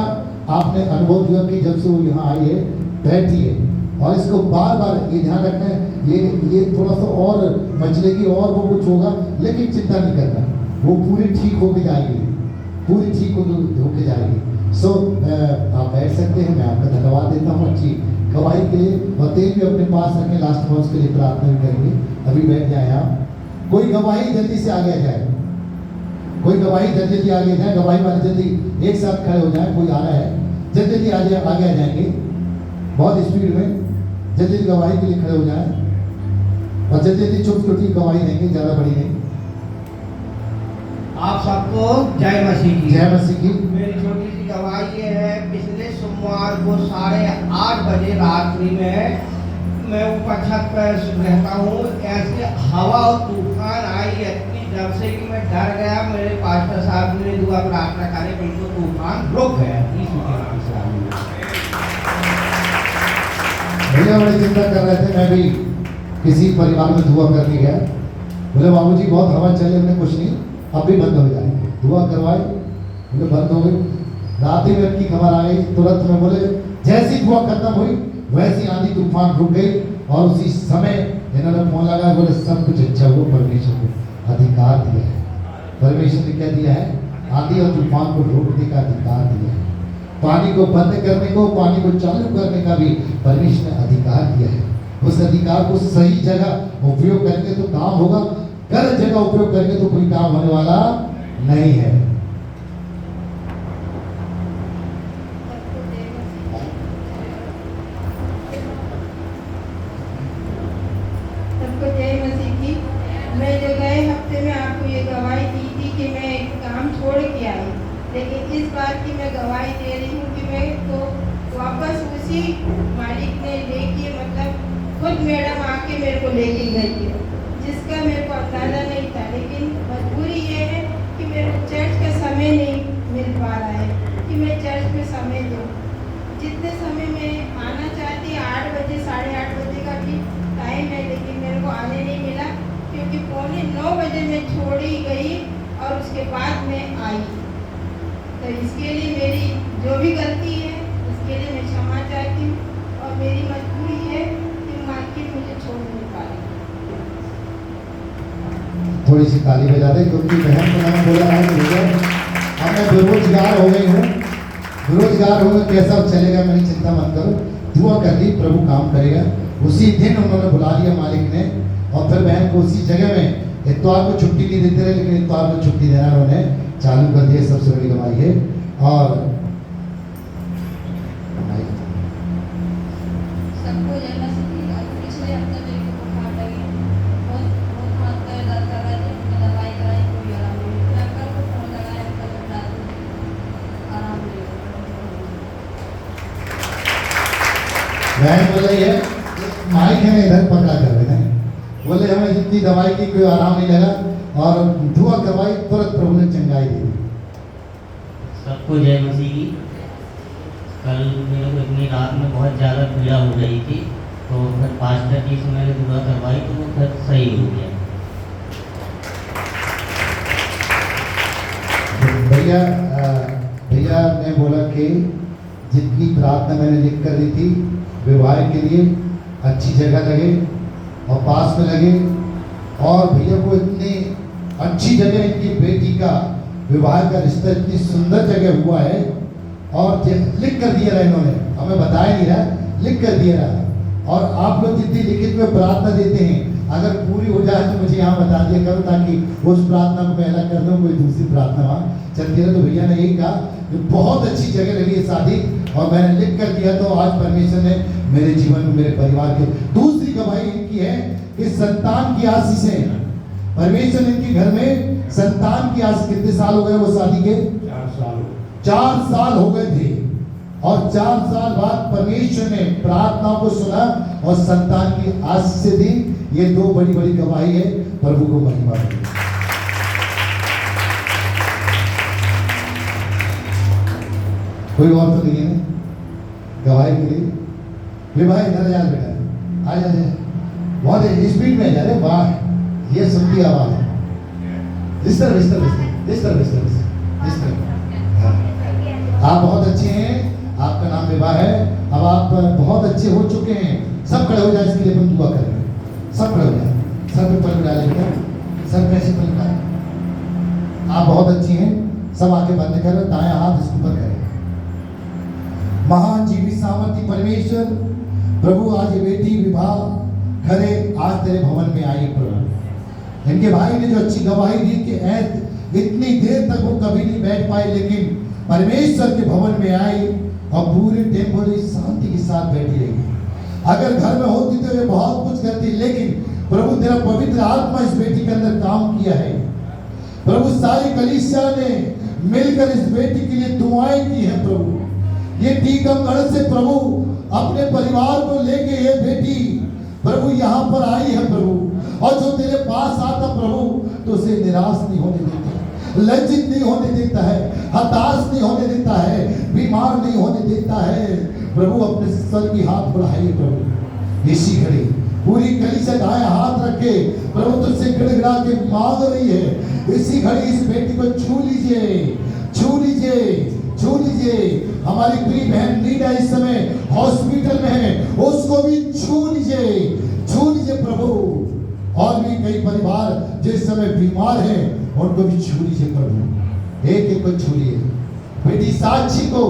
आपने अनुभव किया कि जब से वो यहाँ आई है, बैठी है, और इसको बार बार ये ध्यान रखना है, ये थोड़ा सा और मचलेगी और वो कुछ होगा, लेकिन चिंता नहीं करना, वो पूरी ठीक होके जाएगी, पूरी ठीक होके जाएगी। आप बैठ सकते हैं, मैं आपका धन्यवाद देता हूँ अच्छी गवाही के लिए, और तेल भी अपने पास रखें, लास्ट में उसके लिए प्रार्थना भी करेंगे। अभी बैठ जाए आप, कोई गवाही जल्दी से आगे आ जाए, कोई गवाही जल्दी आगे जाए, गवाही वाले जल्दी एक साथ खड़े हो जाए। कोई आ रहा है जल्दी आगे आ जाएंगे, बहुत स्पीड में जल्दी गवाही के लिए खड़े हो जाए, और जल्दी छोटी गवाही देंगे, ज़्यादा बड़ी नहीं। आप सबको जय मसीह की। जय मसीह की। मेरी छोटी सी गवाही ये है, पिछले सोमवार को 8:30 बजे रात्रि में मैं ऊपर छत पर रहता हूँ, ऐसे हवा और तूफान आई, इतनी डर से कि मैं डर गया। मेरे पास्टर साहब ने दुआ प्रार्थना करे, बिल्कुल तूफान रुक गया। भैया बड़ी चिंता कर रहे थे, मैं भी किसी परिवार में दुआ करने गया, बोले बाबूजी बहुत हवा चले, हमने कुछ नहीं, अब भी बंद हो जाएंगे। दुआ करवाए, बोले बंद हो गई। रात ही में की खबर आ गई, तुरंत में बोले जैसी दुआ खत्म हुई वैसी आंधी तूफान रुक गई, और उसी समय इन्होंने फोन लगा, बोले सब कुछ अच्छा हुआ, परमेश्वर को अधिकार दिया है। परमेश्वर ने क्या दिया है? आंधी और तूफान को रोकने का अधिकार दिया है। पानी को बंद करने को, पानी को चालू करने का भी परमेश्वर ने अधिकार दिया है। उस अधिकार को सही जगह उपयोग करेंगे तो काम होगा, गलत जगह उपयोग करेंगे तो कोई काम होने वाला नहीं है। सबको जय मसीह की। मैं जो गए हफ्ते में आपको ये गवाही दी थी कि मैं काम छोड़ के आई, लेकिन इस बार की मैं गवाही दे रही हूँ कि मैं तो वापस उसी मालिक ने लेके, मतलब खुद मैडम आके मेरे को लेके गई है, जिसका मेरे को अंदाज़ा नहीं था। लेकिन मजबूरी ये है कि मेरे को चर्च का समय नहीं मिल पा रहा है कि मैं चर्च में समय दूँ। जितने समय में आना चाहती 8 बजे 8:30 बजे का भी टाइम है, लेकिन मेरे को आने नहीं मिला, क्योंकि 8:45 बजे मैं छोड़ी गई और उसके बाद मैं आई। तो इसके लिए मेरी जो भी गलती है उसके लिए मैं क्षमा चाहती हूँ, और मेरी मजबूरी है कि मार्केट मुझे छोड़ नहीं पा रही। थोड़ी सी ताली बजा दे, क्योंकि बहन को मैंने बोला है भैया अब मैं बेरोजगार हो गई हूँ, बेरोजगार होगा कैसा चलेगा, मेरी चिंता मत करो, दुआ कर ली, प्रभु काम करेगा। उसी दिन उन्होंने बुला लिया मालिक ने, और फिर बहन को उसी जगह में इतवार को छुट्टी नहीं देते रहे, लेकिन इतवार को छुट्टी देना उन्होंने चालू कर दिया। सबसे बड़ी कमाई है। और सबको जय मसीह की। पिछले हफ्ते मेरे को बुखार लगी, बहुत हाथ पैर दर्द कर रहे थे, मैं दवाई कराई, कोई आराम नहीं। फिर अंकल को फोन लगाया, अंकल बता दो आराम मिलेगा। बहन बोले ये माइक है इधर पकड़ा कर रहे हैं, बोले हमें जितनी दवाई की कोई आराम नहीं लगा, और दुआ करवाई, तुरंत प्रभु ने चंगाई दी। सबको जय मसीह की। कल मेरे को इतनी रात में बहुत ज़्यादा पीड़ा हो रही थी, तो फिर पास्टर जी से मैंने दुआ करवाई तो वो फिर सही हो गया। भैया ने बोला कि जितनी प्रार्थना मैंने लिख कर दी थी विवाह के लिए, अच्छी जगह लगे और पास में लगे, और भैया को इतनी अच्छी जगह इनकी बेटी का विवाह का रिश्ता इतनी सुंदर जगह हुआ है, और लिख कर दिया रहा इन्होंने, हमें बताया नहीं रहा, लिख कर दिया रहा। और आप लोग जितनी लिखित में प्रार्थना देते हैं, अगर पूरी हो जाए तो मुझे यहाँ बता दिया करो, ताकि उस प्रार्थना को पहला कर दूँ, कोई दूसरी प्रार्थना वहाँ चलती रहे। तो भैया ने यही कहा कि बहुत अच्छी जगह लगी है शादी, और मैंने लिख कर दिया, तो आज परमेश्वर ने मेरे जीवन में, मेरे परिवार के। दूसरी गवाही इनकी है कि संतान की आशीष है। परमेश्वर ने इनके घर में संतान की आशीष। कितने साल हो गए वो शादी के? 4 साल हो गए थे, और 4 साल बाद परमेश्वर ने प्रार्थना को सुना और संतान की आशीष से दी। ये 2 बड़ी बड़ी गवाही है। प्रभु को महिमा मिले। कोई और तो नहीं है गवाही के लिए? वे भाई इधर जा बेटा, आ जा, बहुत स्पीड में जा रहे। वाह, ये सुनती आवाज है। इस तरह आप बहुत अच्छे हैं, आपका नाम विवाह है, अब आप बहुत अच्छे हो चुके हैं। सब खड़े हो जाए, इसके लिए हम दुआ करेंगे। सब खड़े हो जाए, सर पे पलक डालेंगे, सर पे ऐसे पलक डालें। आप बहुत अच्छी हैं, सब आके बंद करें, दाएं हाथ इसके ऊपर करें। महान जीवी सामर्थ्य परमेश्वर प्रभु, आज ये बेटी विवाह करे, आज तेरे भवन में आई प्रभु। इनके भाई ने जो अच्छी गवाही दी कि इतनी देर तक वो कभी नहीं बैठ पाए, लेकिन परमेश्वर के भवन में आई और पूरे टेम्पो शांति के साथ बैठी रही। अगर घर में होती तो ये बहुत कुछ करती, लेकिन प्रभु तेरा पवित्र आत्मा इस बेटी के अंदर काम किया है। प्रभु सारी कलीसिया ने मिलकर इस बेटी के लिए दुआएं की है। प्रभु ये टीकमगढ़ से प्रभु अपने परिवार को लेके ये बेटी प्रभु यहाँ पर आई है प्रभु, और जो तेरे पास आता प्रभु तो उसे निराश नहीं होने देता, लज्जित नहीं होने देता है, हताश नहीं होने देता है, बीमार नहीं होने देता है। प्रभु अपने सर की हाथ बढ़ाइए प्रभु, इसी घड़ी पूरी कलीसिया दाएं हाथ रखे प्रभु तुझसे गिड़गिड़ा के मांग रही है। इसी घड़ी इस बेटी को छू लीजिए, छू लीजिए, छू लीजिए। हमारी प्रिय बहन नीडा इस समय हॉस्पिटल में है, उसको भी छू लीजिए, छू लीजिए प्रभु। और भी कई परिवार जिस समय बीमार हैं उनको भी छू लीजिए प्रभु, एक एक को छू लिए। बेटी साक्षी को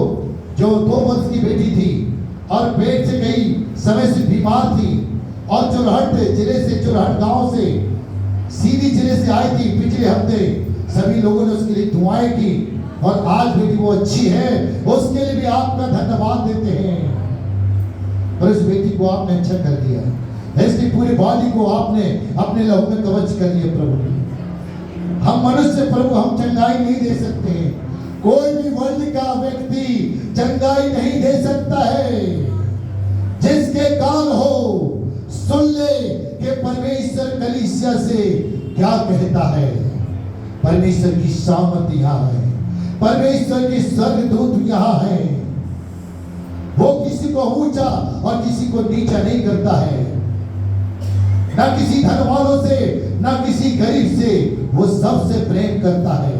जो 2 वर्ष की बेटी थी और पेट से कई समय से बीमार थी, और चुरहट जिले से, चुरहट गांव से, सीधी जिले से आई थी पिछले हफ्ते, सभी लोगों ने उसके लिए दुआएं की, और आज बेटी वो अच्छी है, उसके लिए भी आपका धन्यवाद देते हैं। और इस बेटी को आपने अच्छा कर दिया, इसकी पूरी बॉडी को आपने अपने लहू में कवच कर लिया प्रभु। हम मनुष्य प्रभु हम चंगाई नहीं दे सकते हैं, कोई भी वर्ल्ड का व्यक्ति चंगाई नहीं दे सकता है। जिसके कान हो सुन ले कि परमेश्वर कलीसिया से क्या कहता है। परमेश्वर की सामर्थ यहाँ है, परमेश्वर के स्वर्गदूत यहाँ है। वो किसी को ऊंचा और किसी को नीचा नहीं करता है, ना किसी धनवानों से ना किसी गरीब से, वो सबसे प्रेम करता है।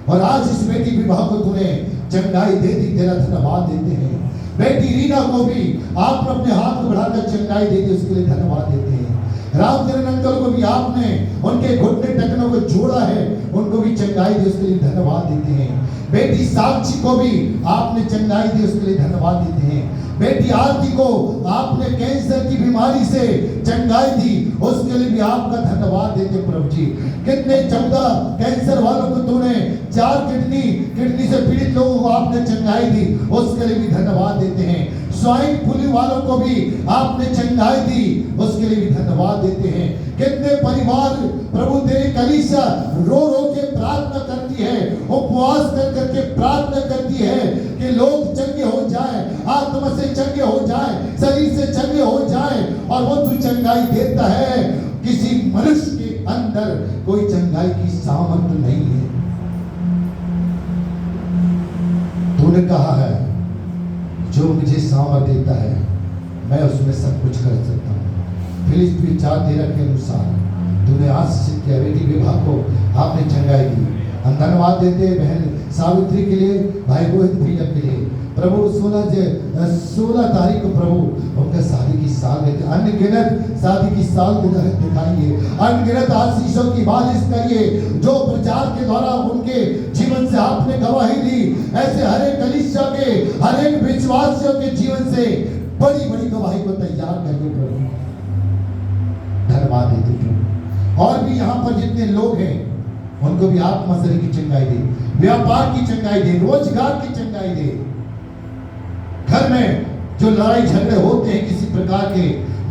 और आज इस बेटी विवाह को तूने चंगाई दे दी, तेरा धन्यवाद देते हैं। बेटी रीना को भी आपने अपने हाथ को बढ़ाकर चंगाई दे दी, उसके लिए धन्यवाद देते हैं। रामचरण अंकल को भी आपने उनके घुटने टखनों को जोड़ा है, उनको भी चंगाई दी, उसके लिए धन्यवाद देते हैं। बेटी साक्षी को भी आपने चंगाई दी, उसके लिए धन्यवाद देते हैं। बेटी आरती को आपने कैंसर की बीमारी से चंगाई दी, उसके लिए भी आपका धन्यवाद देते प्रभु जी। कितने 14 कैंसर वालों को तूने 4 किडनी से पीड़ित लोगों को आपने चंगाई दी, उसके लिए भी धन्यवाद देते हैं। स्वाइन फ्लू वालों को भी आपने चंगाई दी, उसके लिए भी धन्यवाद देते हैं। कितने परिवार प्रभु तेरी कलीसिया रो रो के प्रार्थना करती है, उपवास कर करके प्रार्थना करती है कि लोग चंगे हो जाए, आत्मा से चंगे हो जाए, शरीर से चंगे हो जाए, और वो तू चंगाई देता है। किसी मनुष्य के अंदर कोई चंगाई की सामर्थ्य नहीं है। तूने कहा है जो मुझे सामर्थ्य देता है मैं उसमें सब कुछ कर सकता हूँ। फिलिस्पी 4:13 के अनुसार तूने आशीषित किया बेटी विभा को, आपने चंगाई दी। हम धन्यवाद देते हैं बहन सावित्री के लिए, भाई रोहित भैया के लिए। प्रभु 16 तारीख को प्रभु उनका शादी की साल है, अनगिनत शादी की साल दिखाइए, अनगिनत आशीषों की बारिश करिए। जो प्रचार के द्वारा उनके जीवन से आपने गवाही दी, ऐसे हर एक कलीसिया के हर एक विश्वासियों के जीवन से बड़ी बड़ी गवाही को तैयार करिए प्रभु। धन्यवाद देते प्रभु। और भी यहाँ पर जितने लोग हैं उनको भी आप मसले की चंगाई दे, व्यापार की चंगाई दे, रोजगार की चंगाई दे। घर में जो लड़ाई झगड़े होते हैं, किसी प्रकार के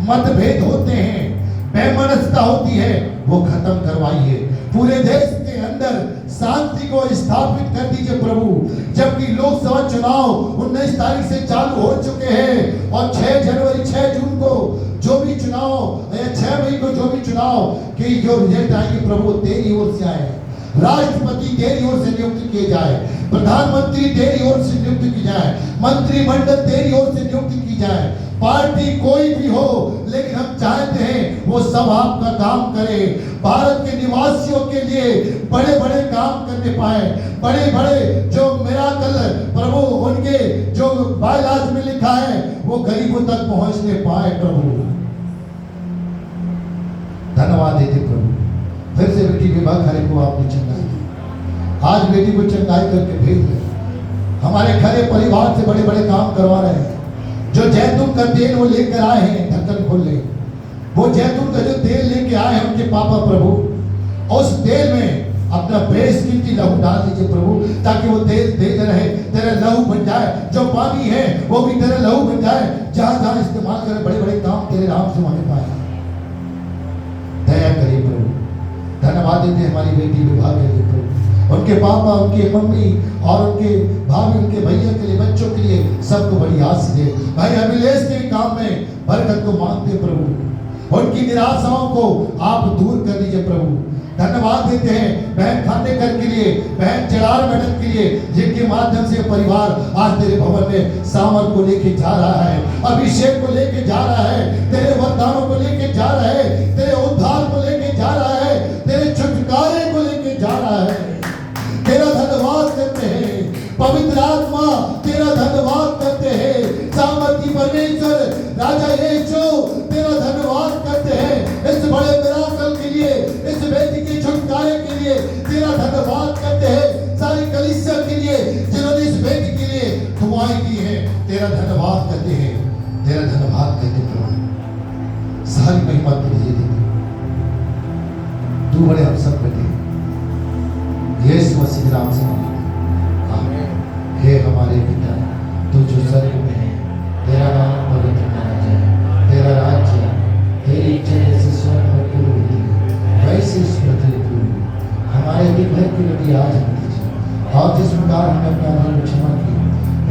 मतभेद होते हैं, बेमनस्ता होती है, वो खत्म करवाइए। पूरे देश के अंदर शांति को स्थापित कर दीजिए प्रभु। जबकि लोकसभा चुनाव 19 तारीख से चालू हो चुके हैं और 6 जून को जो भी चुनाव या 6 मई को जो भी चुनाव की जो रिजल्ट आएंगे प्रभु तेरी ओर से आए, राष्ट्रपति तेरी ओर से नियुक्त किए जाए, प्रधानमंत्री तेरी ओर से नियुक्त की जाए, मंत्रिमंडल तेरी ओर से नियुक्त की जाए। पार्टी कोई भी हो, लेकिन हम चाहते हैं वो सब आपका काम करे, भारत के निवासियों के लिए बड़े बड़े काम करने पाए, बड़े बड़े जो मिराकल प्रभु उनके जो बाइलाज में लिखा है वो गरीबों तक पहुंचने पाए प्रभु। धन्यवाद देते प्रभु। फिर से बेटी विवाह खरे को आपने चंगाई दी, आज बेटी को चंगाई करके भेज रहे। हमारे खरे परिवार से बड़े बड़े काम करवा रहे हैं। जो जैतून का तेल वो लेकर आए हैं, ढक्कन खोल ले, वो जैतून का जो तेल लेके आए हैं उनके पापा प्रभु, उस तेल में अपना बेशकीमती लहू डाल दीजिए प्रभु, ताकि वो तेल तेल रहे, तेरा लहू बन जाए। जो पानी है वो भी तेरा लहू बन जाए। जहां जहां इस्तेमाल करे बड़े बड़े काम तेरे नाम से होने पाए। दया करिए प्रभु। धन्यवाद देते हैं हमारी बेटी विवाह के लिए प्रभु, उनके पापा, उनके मम्मी और उनके भाभी, उनके भैया के लिए, बच्चों के लिए सबको बड़ी आशीष दे। भाई अभिलेष के काम में बरकत को मांगते प्रभु, उनकी निराशाओं को आप दूर कर दीजिए प्रभु। धन्यवाद देते हैं बहन खानेकर के लिए, बहन चड़ार मैडम के लिए, जिनके माध्यम से परिवार आज तेरे भवन में सामर को लेके जा रहा है, अभिषेक को लेके जा रहा है, तेरे वरदानों को लेके जा रहा है, तेरे उद्धार को लेके जा रहा है, तेरे छुटकारे को लेके जा रहा है। तेरा धन्यवाद करते हैं पवित्र आत्मा, तेरा धन्यवाद करते हैं सामर्थी परमेश्वर, राजा यीशु तेरा धन्यवाद करते हैं इस बड़े मिराकल के लिए, इस बेटी के छुटकारे के लिए तेरा धन्यवाद करते हैं। सारी कलीसिया के लिए जिन्होंने इस बेटी के लिए दुआएं की है, तेरा धन्यवाद करते हैं, तेरा धन्यवाद करते प्रभु। सारी महिमा तुझे देते, तू बड़े हम सब करते हैं। यीशु मसीह के नाम से आमीन। हे हमारे पिता तू जो स्वर्ग में है, तेरा नाम पवित्र माना जाए, तेरा राज्य, तेरी इच्छा जैसे स्वर्ग में पूरी होती है वैसे इस पृथ्वी पर पूरी। हमारे दिन भर की रोटी आज हमें दीजिए, और जिस प्रकार हमने अपने अपराधों को क्षमा किया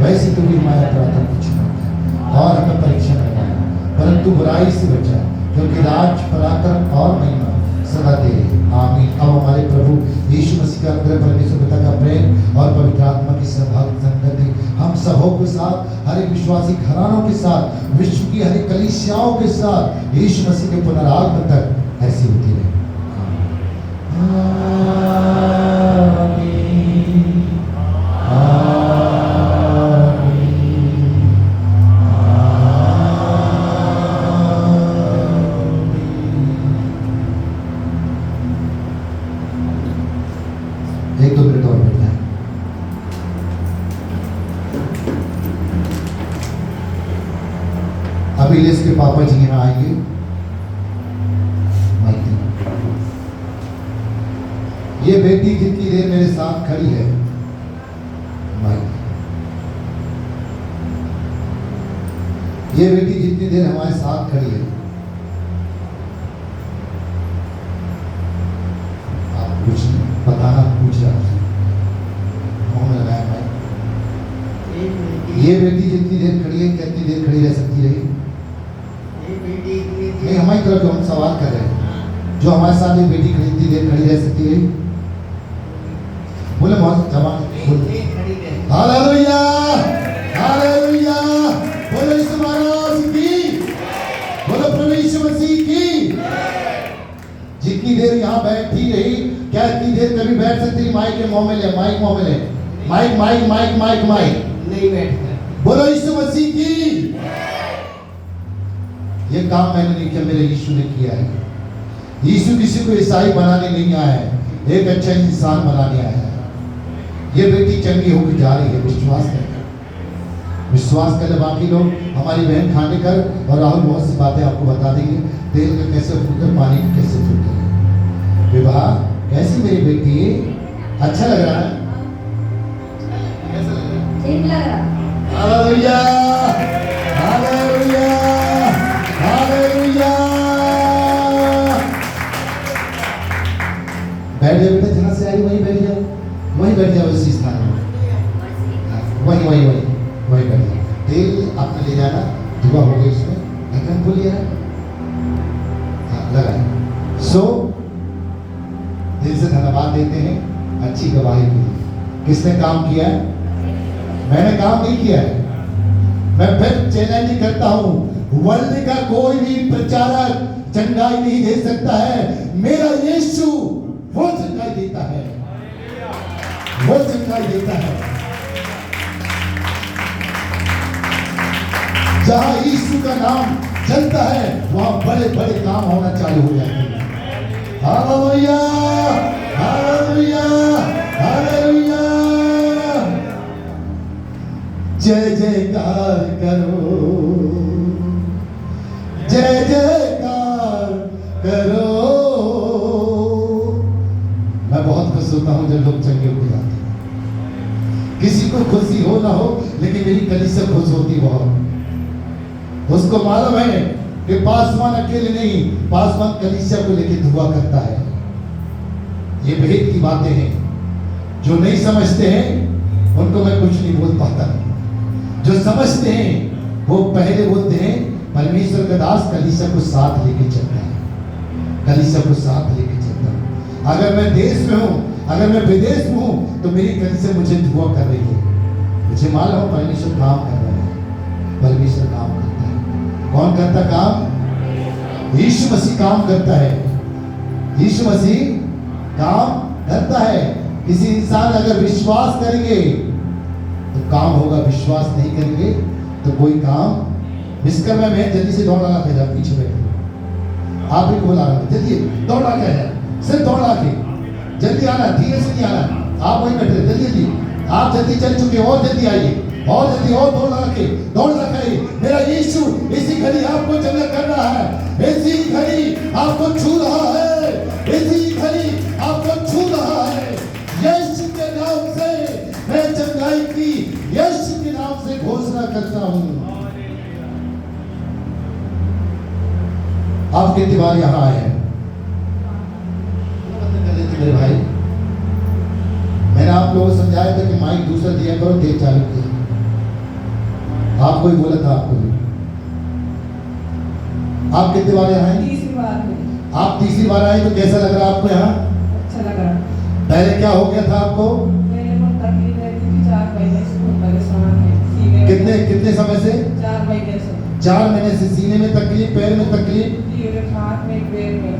वैसे तू भी हमारे अपराधों को क्षमा कर, और हमें परीक्षा में न डाल परंतु बुराई से बचा, क्योंकि राज, पराक्रम और महिमा सदा तेरे। आमीन। अब हमारे प्रभु यीशु मसीह का अनुग्रह, परमेश्वर पिता का प्रेम और पवित्र आत्मा की संगति हम सबों के साथ, हर एक विश्वासी घरानों के साथ, विश्व की हर एक कलीसियाओं के साथ यीशु मसीह के पुनरागमन तक ऐसी होती रहे। एक दो मिनट और बैठना है। पापा जी यहाँ आएंगे। ये बेटी जितनी देर मेरे साथ खड़ी है, ये बेटी जितनी देर हमारे साथ खड़ी है, आप कुछ बताना पूछ रहा हूँ। ये बेटी जितनी देर खड़ी है, कितनी देर खड़ी रह सकती रही? नहीं, हमारी तरफ जो हम सवाल कर रहे हैं, जो हमारे साथ एक बेटी खड़ी, इतनी देर खड़ी रह सकती रही? बोले बहुत जवान। हालेलुया, हालेलुया, बोलो यीशु महाराज की, बोलो प्रभु यीशु मसीह की। जितनी देर यहाँ बैठी रही, क्या इतनी देर कभी बैठ सकती? माइक के मुंह में ले, माइक मुंह में ले, mic mic mic mic mic नहीं बैठता। बोलो यीशु मसीह की। ये काम मैंने नहीं किया, मेरे यीशु ने किया है। यीशु किसी को ईसाई बनाने नहीं आया है, एक अच्छा इंसान बनाने आया है। ये बेटी चंगी होकर जा रही है, विश्वास कर, विश्वास कर। बाकी लोग, हमारी बहन खानेकर और राहुल बहुत सी बातें आपको बता देंगे, तेल का कैसे फूलकर, पानी का कैसे फूलकर। विवाह कैसी मेरी बेटी? अच्छा लग रहा है? कैसा लग रहा है? ठीक लग रहा। Hallelujah, hallelujah, hallelujah. बैठ जाओ बेटा, जहाँ से आई वहीं बैठ जाओ, वहीं बैठ जाओ, इसी स्थान में वहीं वहीं वहीं वहीं बैठ जाओ। तेल आपने ले जाना, दुआ हो गई इसमें, ढक्कन खोलिए ना, हाँ लगाए। सो दिल से धन्यवाद देते हैं अच्छी गवाही के लिए। किसने काम किया है? मैंने काम नहीं किया है। मैं फिर चैलेंज करता हूं, वर्ल्ड का कोई भी प्रचारक चंगाई नहीं दे सकता है। मेरा यीशु वो चंगाई देता है, वो चंगाई देता है। जहां यीशु का नाम चलता है, वहां बड़े बड़े काम होना चालू हो जाते हैं। Hallelujah, hallelujah, hallelujah. जय जयकार करो, जय जयकार करो। मैं बहुत खुश होता हूं जब लोग चंगे होते जाते हैं। किसी को खुशी हो ना हो, लेकिन मेरी कलीसिया खुश होती बहुत। उसको मालूम है कि पासवान अकेले नहीं, पासवान कलीसिया को लेकर दुआ करता है। ये भेद की बातें हैं। जो नहीं समझते हैं उनको मैं कुछ नहीं बोल पाता। जो समझते हैं वो पहले बोलते हैं, परमेश्वर का दास कलीसिया को साथ लेके चलता है, कलीसिया को साथ लेके चलता है। अगर मैं देश में हूँ, अगर मैं विदेश में हूँ, तो मेरी कलीसिया मुझे दुआ कर रही है। मुझे मालूम है परमेश्वर काम कर रहा है, परमेश्वर काम करता है। कौन करता काम? यीशु मसीह काम करता है। यीशु मसीह काम करता है। किसी इंसान अगर विश्वास करेंगे तो काम होगा, विश्वास नहीं करेंगे तो कोई काम। विश्वकर्मा में जल्दी से दौड़ लगा के, पीछे बैठे, आप ही बोला जल्दी दौड़ा के है, सिर्फ दौड़ा के, जल्दी आना, धीरे से नहीं आना। आप वहीं बैठे, जल्दी जल्दी, आप जल्दी चल चुके, और जल्दी आइए, और जल्दी, और दौड़ लगा के, दौड़ लगाइए। मेरा यीशु इसी घड़ी आपको चंगा कर रहा है, इसी घड़ी आपको छू रहा है, इसी घड़ी आपको छू रहा है। यीशु के नाम से मैं चंगाई की, यीशु के नाम से घोषणा करता हूं। आप कितनी बार यहां आए हैं? मेरे भाई, मैंने आप लोगों को समझाया था कि माइक दूसरा दिया करो, तेज चालू किया। आपको ही बोला था, आपको भी। आप कितने बार यहाँ आए? तीसरी बार है। आप तीसरी बार आए, तो कैसा लग रहा आपको यहाँ? अच्छा लग रहा। पहले क्या हो गया था आपको? मेरे को तकलीफ रहती थी 4 महीने से, बहुत परेशान है सीने में। कितने समय से? 4 महीने से। 4 महीने से सीने में तकलीफ, पैर में तकलीफ, हाथ में, पैर में।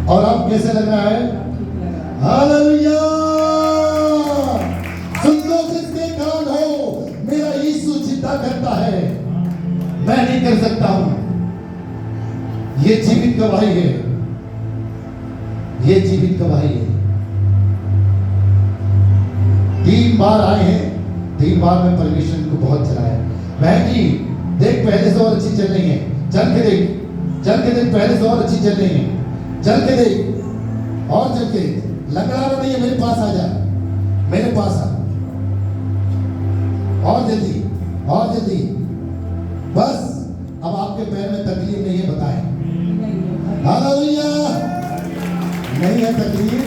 और अब कैसे लग रहा है? ठीक लग रहा है। हालेलुया। सुन लो जिसके कान हो, मेरा यीशु जिंदा करता है, मैं नहीं कर सकता हूं। ये जीवित गवाही है, ये जीवित गवाही है। 3 बार आए हैं, 3 बार में परमेश्वर को बहुत चलाया। बहन जी देख, पहले से और अच्छी चल रही है, चल के देख, चल के देख, पहले से और अच्छी चल रही है, चल के देख और चल के, लंगड़ाना नहीं है, मेरे पास आ जा, मेरे पास आ, और जल्दी, और जल्दी, बस अब आपके पैर में तकलीफ नहीं है, बताएं हालेलुया। नहीं है तकलीफ,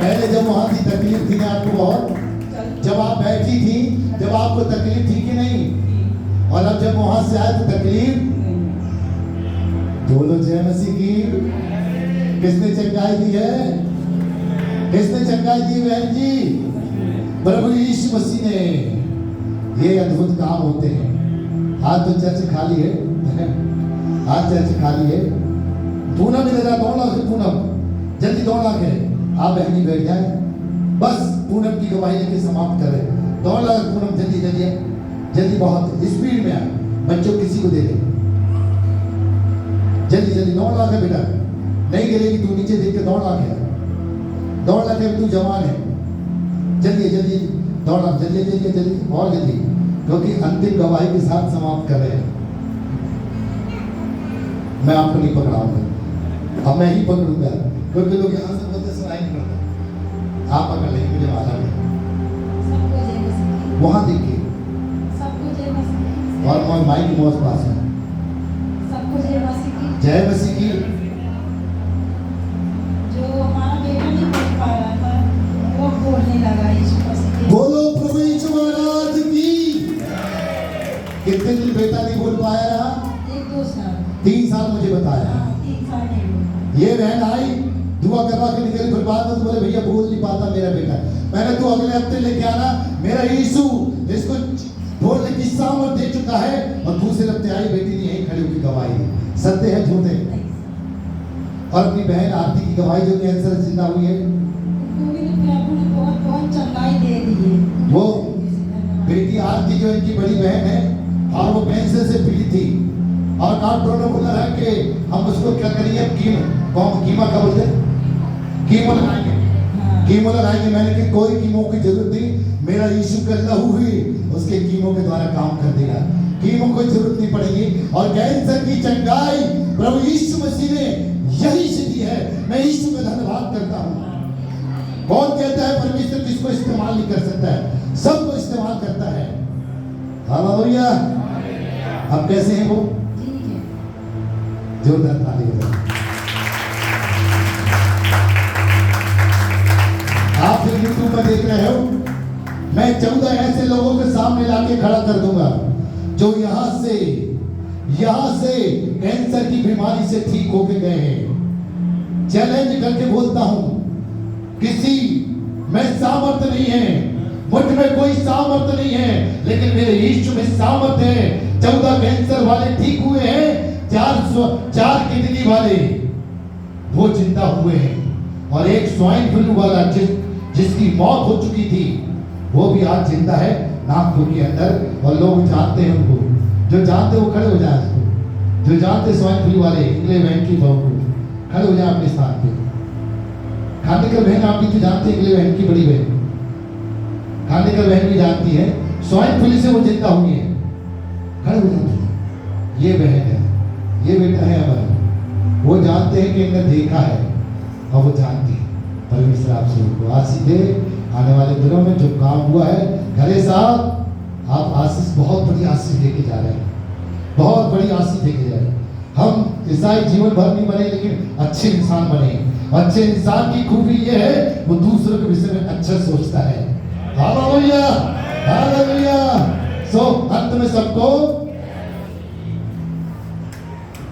पहले जब वहां थी तकलीफ थी ना आपको बहुत, जब आप बैठी थी, जब आपको तकलीफ थी कि नहीं, और अब जब वहां से आए तो तकलीफ, बोलो जय मसीह की। किसने चंगाई दी है, किसने चंगाई दी बहन जी, प्रभु यीशु मसीह ने। ये अद्भुत काम होते हैं। आज तो चर्च खाली है, आज चर्च खाली है। पूनम मिल रहा, दौड़ लाख पूनम, जल्दी दौड़ लाख है, आप बहनी बैठ जाए, बस पूनम की गवाही लेके समाप्त करें। दौड़ लाख पूनम, जल्दी जल्दी जल्दी, बहुत स्पीड में आए, बच्चों किसी को दे दे, जल्दी जल्दी दौड़ लाख है बेटा, नहीं गिरेगी तू, नीचे देख के दौड़ लाख है, दौड़ लाख है, तू जवान है, जल्दी जल्दी दौड़ लाख, जल्दी जल्दी जल्दी और जल्दी, क्योंकि अंतिम गवाही के साथ समाप्त कर रहे हैं। मैं आपको नहीं पकड़ाऊंगा, अब मैं ही पकड़ूंगा, क्योंकि लोग यहाँ से बोलते सुनाई नहीं पड़ता, आप पकड़ लेंगे, मुझे मालूम है। सबको जय मसीह, वहां देखिए, सबको जय मसीह, और माइक मौज पास है, सबको जय मसीह की। जय मसीह की। जो हमारा बेटा नहीं बोल पा रहा था, वो बोलने लगा यीशु मसीह के। बोलो प्रभु यीशु महाराज की। कितने दिन बेटा नहीं बोल पाया रहा, 1-2 साल, 3 साल मुझे बताया। हाँ 3 साल नहीं बोला। ये बहन आई, दुआ करवा के निकली, फिर बाद में तो बोले भैया बोल नहीं पाता मेरा बेटा। मैंने तो अगले हफ्ते लेके आना, मेरा यीशु इसको बोलने की सामर्थ दे चुका है। और दूसरे हफ्ते आई बेटी ने यही खड़ी होकर गवाही दी, सत्य है झूठे। और अपनी बहन आरती की गवाही जो कैंसर से जिंदा हुई है, उनको भी प्रभु ने बहुत बहुत चंगाई दे दी है। वो बेटी आरती जो इनकी बड़ी बहन है, और वो कैंसर से पीड़ित थी, और डॉक्टरों ने बोला है कि हम उसको क्या करेंगे, कीमा का बोलते, कीमो लगाएंगे, कीमो लगाएंगे। मैंने कि कोई कीमो की जरूरत नहीं, मेरा यीशु का लहू ही उसके कीमो के द्वारा काम कर देगा, कीमो कोई जरूरत नहीं पड़ेगी। और कैंसर की चंगाई प्रभु यीशु मसीह ने यही से दी है। मैं यीशु का धन्यवाद करता हूँ। कौन कहता है परमेश्वर किसको इस्तेमाल नहीं कर सकता है, सबको इस्तेमाल करता है। हालेलुया। अब कैसे हैं वो, ठीक है, जोरदार ताली बजाओ। आप जो यूट्यूब पर देख रहे हो, मैं 14 ऐसे लोगों के सामने लाके खड़ा कर दूंगा जो यहां से कैंसर की बीमारी से ठीक होके गए हैं। चैलेंज करके बोलता हूं, किसी में सामर्थ्य नहीं है, मुझ में कोई सामर्थ्य नहीं है, लेकिन मेरे यीशु में सामर्थ्य है। 14 कैंसर वाले ठीक हुए हैं, 4 किडनी वाले वो जिंदा हुए हैं, और एक स्वाइन फ्लू वाला जिसकी मौत हो चुकी थी, वो भी आज जिंदा है नागपुर के अंदर। और लोग जानते हैं उनको, जो जानते वो खड़े हो जाए, उसको जो जानते स्वाइन फ्लू वाले इंग्लैंड बहन की बहू को, खड़े हो जाए अपने स्थान पे। खानेकर बहन आप भी तो जानते हैं, इंग्लैंड बहन की बड़ी बहन खानेकर बहन भी जानती है, स्वाइन फ्लू से वो जिंदा हुई है, खड़े हो जाती है। ये बहन है, ये बेटा है हमारा, वो जानते हैं कि इन्हें देखा है, और वो जानती है। परमेश्वर आप सबको आशीष दे। आने वाले दिनों में जो काम हुआ है, घरे साहब आप आशीष, बहुत बड़ी आशीष लेके जा रहे हैं, बहुत बड़ी आशीष लेके जा रहे हैं। हम ईसाई जीवन भर नहीं बने, लेकिन अच्छे इंसान बने। अच्छे इंसान की खूबी ये है, वो दूसरों के विषय में अच्छा सोचता है। Hallelujah, hallelujah. सो अंत में सबको